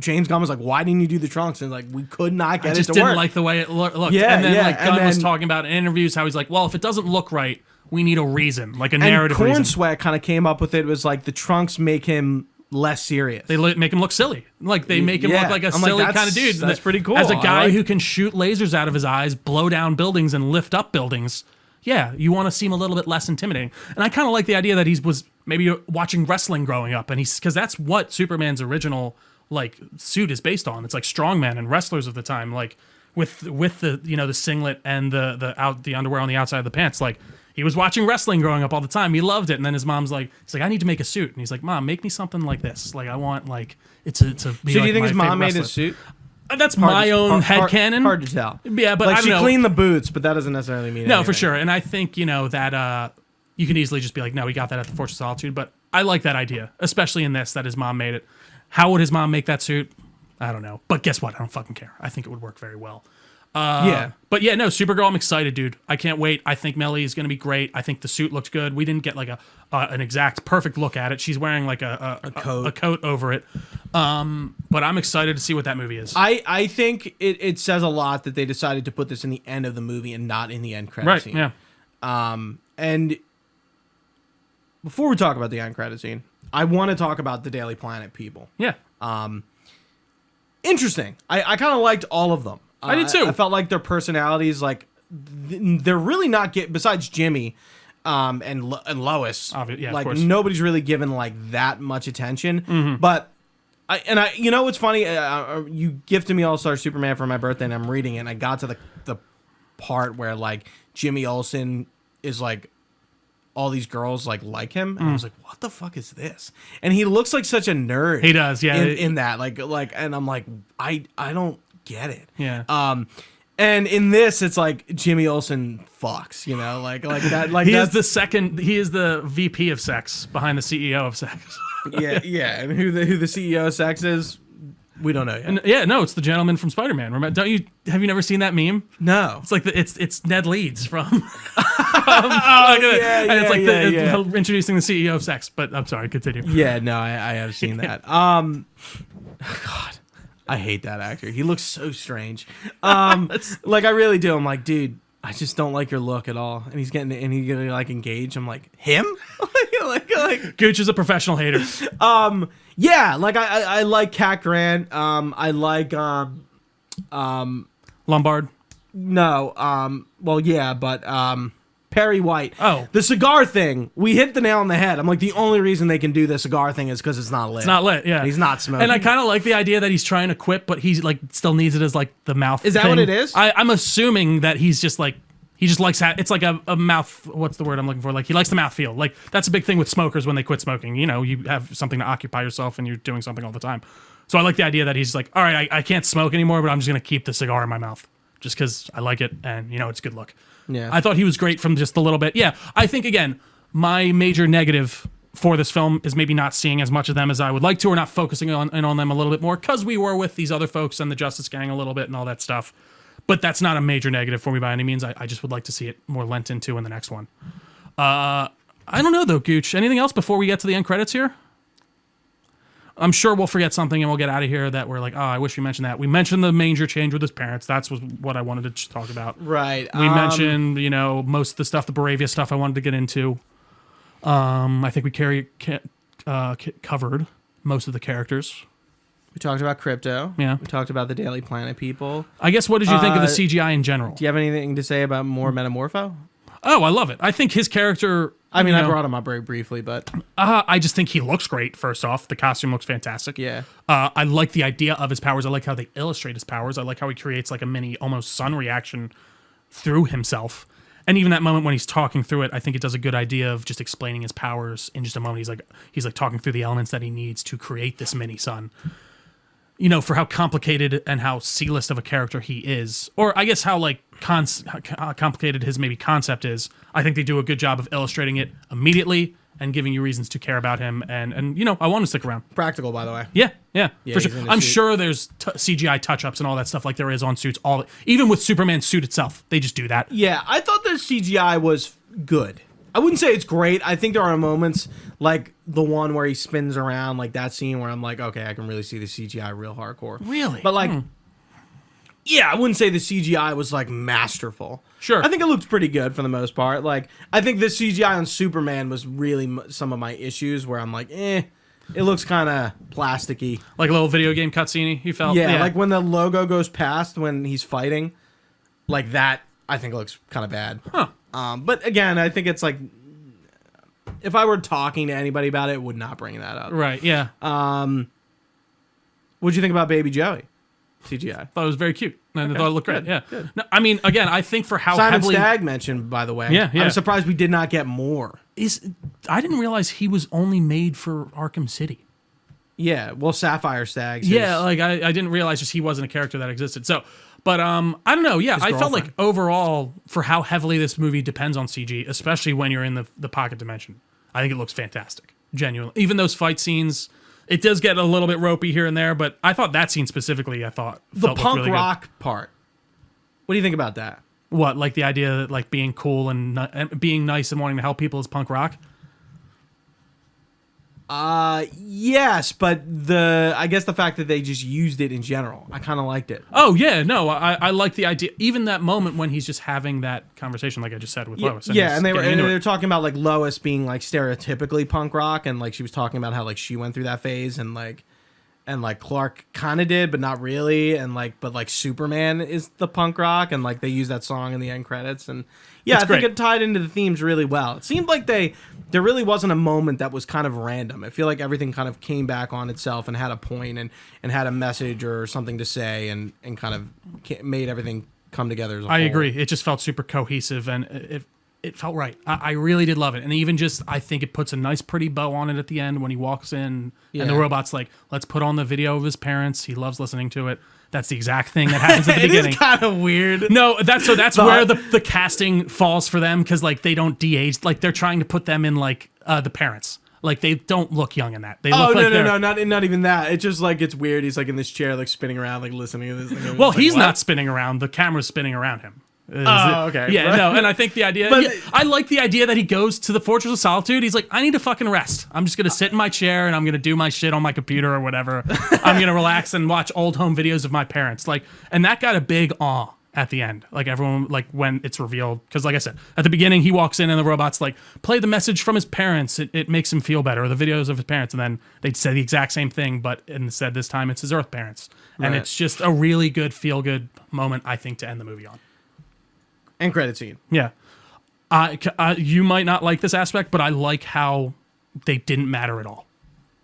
James Gunn was like, why didn't you do the trunks? And like, we could not get it to work. I just didn't like the way it looked. Yeah, and then Gunn was then, talking about in interviews how he's like, well, if it doesn't look right, we need a reason, like a narrative reason. And Corenswet kind of came up with it. It was like the trunks make him less serious. They make him look silly. Like, they make him look like a silly kind of dude. That's pretty cool. As a guy who can shoot lasers out of his eyes, blow down buildings, and lift up buildings, yeah, you want to seem a little bit less intimidating. And I kind of like the idea that he was maybe watching wrestling growing up, and because that's what Superman's original like suit is based on. It's like strongmen and wrestlers of the time, like with the the singlet and the underwear on the outside of the pants. Like, he was watching wrestling growing up all the time. He loved it. And then his mom's like, I need to make a suit. And he's like, Mom, make me something like this. Like, I want it to be. So do you think his mom made his suit? That's my own headcanon. Hard to tell. Yeah, but like, I don't know. She cleaned the boots, but that doesn't necessarily mean anything. For sure. And I think, that you can easily just be like, no, we got that at the Fortress of Solitude. But I like that idea, especially in this, that his mom made it. How would his mom make that suit? I don't know. But guess what? I don't fucking care. I think it would work very well. But yeah, no, Supergirl, I'm excited, dude. I can't wait. I think Mellie is going to be great. I think the suit looks good. We didn't get like an exact perfect look at it. She's wearing like a coat over it. But I'm excited to see what that movie is. I think it says a lot that they decided to put this in the end of the movie and not in the end credit scene. Yeah. And before we talk about the end credit scene, I want to talk about the Daily Planet people. Yeah. Interesting. I kind of liked all of them. I did too. I felt like their personalities, like they're really not besides Jimmy, and Lois. Yeah, like of course. nobody's really given like that much attention. Mm-hmm. But what's funny? You gifted me All-Star Superman for my birthday, and I'm reading it. And I got to the part where like Jimmy Olsen is like, all these girls like him, and I was like, what the fuck is this? And he looks like such a nerd. He does, yeah. In that, like, and I'm like, I don't get it. Yeah. And in this, it's like Jimmy Olsen fucks, like that. Like he is the VP of sex behind the CEO of sex. yeah. And who the CEO of sex is, we don't know yet. And, no, it's the gentleman from Spider-Man. Remember? Have you never seen that meme? No. It's like it's Ned Leeds from. Introducing the CEO of sex. But I'm sorry, continue. Yeah, no, I have seen that. God, I hate that actor. He looks so strange. Like, I really do. I'm like, dude, I just don't like your look at all. And he's getting like engaged. I'm like, him? like Gooch is a professional hater. Yeah, like I like Cat Grant. I like Lombard. No, well, yeah, but Perry White. Oh, the cigar thing. We hit the nail on the head. I'm like, the only reason they can do the cigar thing is because it's not lit. It's not lit. Yeah, and he's not smoking. And I kind of like the idea that he's trying to quit, but he's like still needs it as like the mouth. Is that thing. what it is? I'm assuming that he's just like. He just likes it's like a mouth. What's the word I'm looking for? Like, he likes the mouthfeel. Like, that's a big thing with smokers when they quit smoking. You have something to occupy yourself and you're doing something all the time. So I like the idea that he's like, all right, I can't smoke anymore, but I'm just going to keep the cigar in my mouth just because I like it and, it's a good look. Yeah. I thought he was great from just a little bit. Yeah, I think, again, my major negative for this film is maybe not seeing as much of them as I would like to, or not focusing on them a little bit more, because we were with these other folks and the Justice Gang a little bit and all that stuff. But that's not a major negative for me by any means. I just would like to see it more lent into in the next one. I don't know, though, Gooch. Anything else before we get to the end credits here? I'm sure we'll forget something and we'll get out of here that we're like, oh, I wish we mentioned that. We mentioned the manger change with his parents. That's what I wanted to talk about. Right. We mentioned, most of the stuff, the Baravia stuff I wanted to get into. I think we covered most of the characters. We talked about Crypto. Yeah. We talked about the Daily Planet people. I guess, what did you think of the CGI in general? Do you have anything to say about more Metamorpho? Oh, I love it. I think his character... I mean, I brought him up very briefly, but... I just think he looks great, first off. The costume looks fantastic. Yeah. I like the idea of his powers. I like how they illustrate his powers. I like how he creates like a mini, almost sun reaction through himself. And even that moment when he's talking through it, I think it does a good idea of just explaining his powers in just a moment. He's like talking through the elements that he needs to create this mini sun. You know, for how complicated and how C-list of a character he is, or I guess how like how complicated his maybe concept is. I think they do a good job of illustrating it immediately and giving you reasons to care about him. And you know, I want to stick around. Practical, by the way. Yeah, for sure. I'm sure there's CGI touch-ups and all that stuff like there is on suits. Even with Superman's suit itself, they just do that. Yeah, I thought the CGI was good. I wouldn't say it's great. I think there are moments like the one where he spins around, like that scene where I'm like, okay, I can really see the CGI real hardcore. Really? But like, yeah, I wouldn't say the CGI was like masterful. Sure. I think it looked pretty good for the most part. Like, I think the CGI on Superman was really some of my issues where I'm like, it looks kind of plasticky. Like a little video game cutscene, you felt? Yeah, like when the logo goes past when he's fighting, like that, I think looks kind of bad. Huh. But again, I think it's like, if I were talking to anybody about it, would not bring that up. Right, yeah. What'd you think about Baby Joey? CGI. Thought it was very cute. And I thought it looked great. Yeah. Good. No, I mean, again, I think for how Simon heavily... Stagg mentioned, by the way. Yeah. I'm surprised we did not get more. I didn't realize he was only made for Arkham City. Yeah, well, Sapphire Stagg. Yeah, like I didn't realize just he wasn't a character that existed. So, but I don't know. Yeah, I felt like overall, for how heavily this movie depends on CG, especially when you're in the pocket dimension, I think it looks fantastic. Genuinely. Even those fight scenes... It does get a little bit ropey here and there, but I thought that scene specifically, the punk rock part. What do you think about that? What, like the idea that like being cool and being nice and wanting to help people is punk rock? Yes, but I guess the fact that they just used it in general, I kind of liked it. Oh yeah, no, I like the idea. Even that moment when he's just having that conversation, like I just said with Lois. And they were talking about like Lois being like stereotypically punk rock, and like she was talking about how like she went through that phase, and like Clark kind of did, but not really, and but Superman is the punk rock, and like they use that song in the end credits, and yeah, I think it tied into the themes really well. It seemed like there really wasn't a moment that was kind of random. I feel like everything kind of came back on itself and had a point and had a message or something to say, and kind of made everything come together as a whole. I agree. It just felt super cohesive, and it felt right. I really did love it. And even just, I think it puts a nice pretty bow on it at the end when he walks in and the robot's like, let's put on the video of his parents. He loves listening to it. That's the exact thing that happens at the beginning. It is kind of weird. No, that's where the casting falls for them, because like they don't de-age. Like they're trying to put them in like the parents. Like they don't look young in that. They look no, not even that. It's just like it's weird. He's like in this chair, like spinning around, like listening to this thing. Well, he's not spinning around. The camera's spinning around him. Okay. Yeah, no, and I think the idea... I like the idea that he goes to the Fortress of Solitude. He's like, I need to fucking rest. I'm just going to sit in my chair, and I'm going to do my shit on my computer or whatever. I'm going to relax and watch old home videos of my parents. Like, and that got a big awe at the end. Like, everyone, like, when it's revealed. Because, like I said, at the beginning, he walks in, and the robot's like, play the message from his parents. It makes him feel better. Or the videos of his parents. And then they'd say the exact same thing, but instead this time it's his Earth parents. And it's just a really good, feel-good moment, I think, to end the movie on. And credit scene. Yeah. You might not like this aspect, but I like how they didn't matter at all.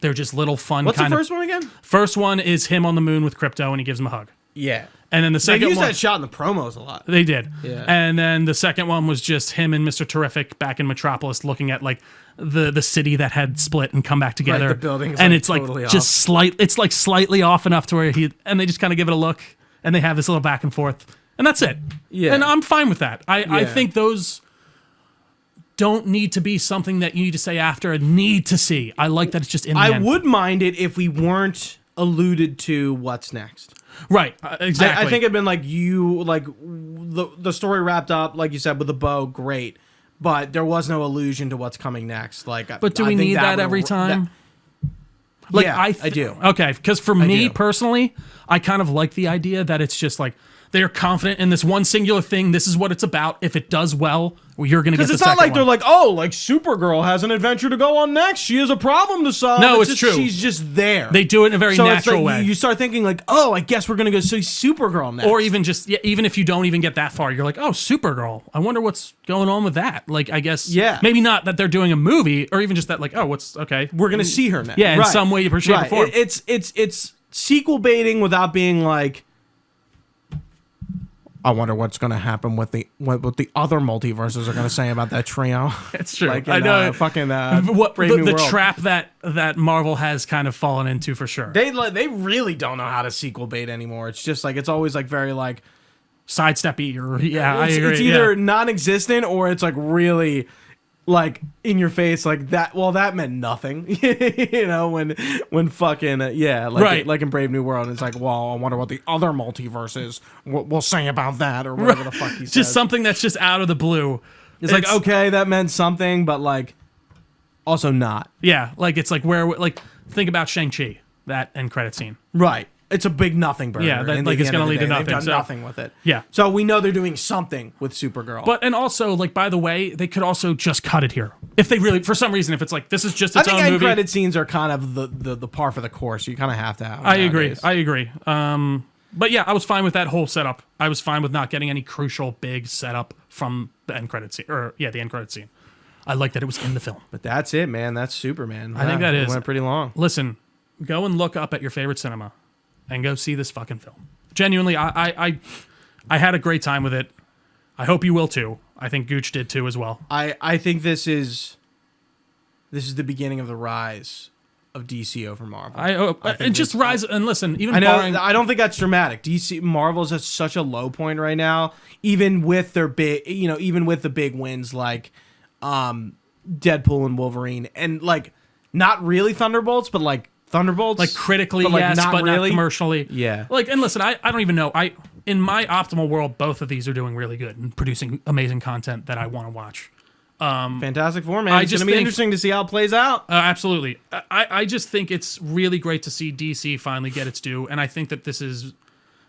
They're just little fun What's the first one again? First one is him on the moon with Crypto, and he gives him a hug. Yeah. And then the second one... They used that shot in the promos a lot. They did. Yeah. And then the second one was just him and Mr. Terrific back in Metropolis looking at, like, the city that had split and come back together. Right, the building's and like it's like totally just off. It's like slightly off enough to where and they just kind of give it a look, and they have this little back and forth. And that's it. Yeah. And I'm fine with that. I think those don't need to be something that you need to say after and need to see. I like that it's just in the end. I would mind it if we weren't alluded to what's next. Right. Exactly. I think it'd been like the story wrapped up, like you said, with a bow, great. But there was no allusion to what's coming next. But do we need that every time? I do. Okay, because for me personally, I kind of like the idea that it's just like they're confident in this one singular thing. This is what it's about. If it does well, you're going to get the second one. Because it's not like they're like, oh, like Supergirl has an adventure to go on next. She has a problem to solve. No, it's true. She's just there. They do it in a very natural way. You start thinking like, oh, I guess we're going to go see Supergirl next. Or even just, even if you don't even get that far, you're like, oh, Supergirl. I wonder what's going on with that. Like, I guess, maybe not that they're doing a movie, or even just that, like, oh, okay. We're going to see her next. Yeah, in some way, shape, or form. It's sequel baiting without being like, I wonder what's going to happen with the other multiverses are going to say about that trio. It's true. Like I know. Fucking what Brave New the World. trap that Marvel has kind of fallen into for sure. They really don't know how to sequel bait anymore. It's just like it's always like very like sidesteppy or I agree. It's either non-existent or it's like really like in your face like that. Well, that meant nothing. You know, when fucking right. like in Brave New World, it's like, well, I wonder what the other multiverses will say about that or whatever the fuck he says. Just something that's just out of the blue. It's like, okay, that meant something, but like also not. Yeah, like it's like where like think about Shang-Chi, that end credit scene. Right. It's a big nothing burger. Yeah, that, like it's going to lead to nothing. They've done nothing with it. Yeah. So we know they're doing something with Supergirl. But, and also, like, by the way, they could also just cut it here. If they really, for some reason, if it's like, this is just its own movie. I think end credit scenes are kind of the par for the course. You kind of have to have them I nowadays. agree. But yeah, I was fine with that whole setup. I was fine with not getting any crucial big setup from the end credit scene. The end credit scene. I like that it was in the film. But that's it, man. That's Superman. I think that is. It went pretty long. Listen, go and look up at your favorite cinema and go see this fucking film. Genuinely, I had a great time with it. I hope you will too. I think Gooch did too as well. I think this is the beginning of the rise of DC over Marvel. And just rise and listen. Even I don't think that's dramatic. Marvel's at such a low point right now. Even with their even with the big wins like Deadpool and Wolverine, and like not really Thunderbolts, but like Thunderbolts, like critically, like yes, but really. Not commercially. Yeah. Like, and listen, I don't even know. In my optimal world, both of these are doing really good and producing amazing content that I want to watch. Fantastic Four, man. It's going to be interesting to see how it plays out. Absolutely. I just think it's really great to see DC finally get its due, and I think that this is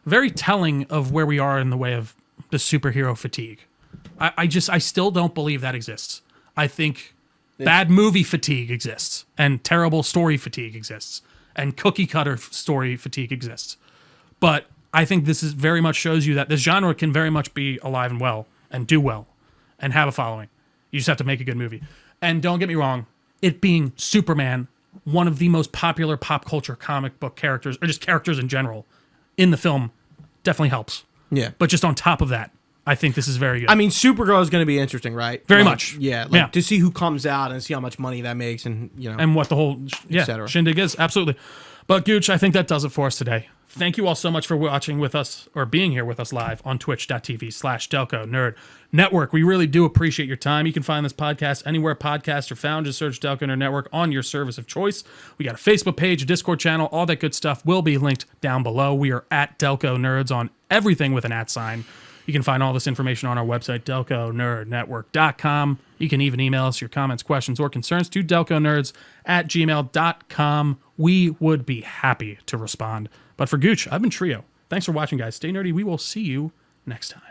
very telling of where we are in the way of the superhero fatigue. I still don't believe that exists. I think bad movie fatigue exists, and terrible story fatigue exists, and cookie cutter story fatigue exists. But I think this is very much shows you that this genre can very much be alive and well, and do well, and have a following. You just have to make a good movie. And don't get me wrong, it being Superman, one of the most popular pop culture comic book characters, or just characters in general, in the film, definitely helps. Yeah. But just on top of that, I think this is very good. I mean, Supergirl is going to be interesting, right? Very much. Yeah, to see who comes out and see how much money that makes, and and what the whole shindig is. Absolutely. But Gooch, I think that does it for us today. Thank you all so much for watching with us or being here with us live on twitch.tv/Delco Nerd Network. We really do appreciate your time. You can find this podcast anywhere podcasts are found. Just search Delco Nerd Network on your service of choice. We got a Facebook page, a Discord channel, all that good stuff will be linked down below. We are at Delco Nerds on everything with an @ You can find all this information on our website, DelcoNerdNetwork.com. You can even email us your comments, questions, or concerns to DelcoNerds@gmail.com. We would be happy to respond. But for Gooch, I've been Trio. Thanks for watching, guys. Stay nerdy. We will see you next time.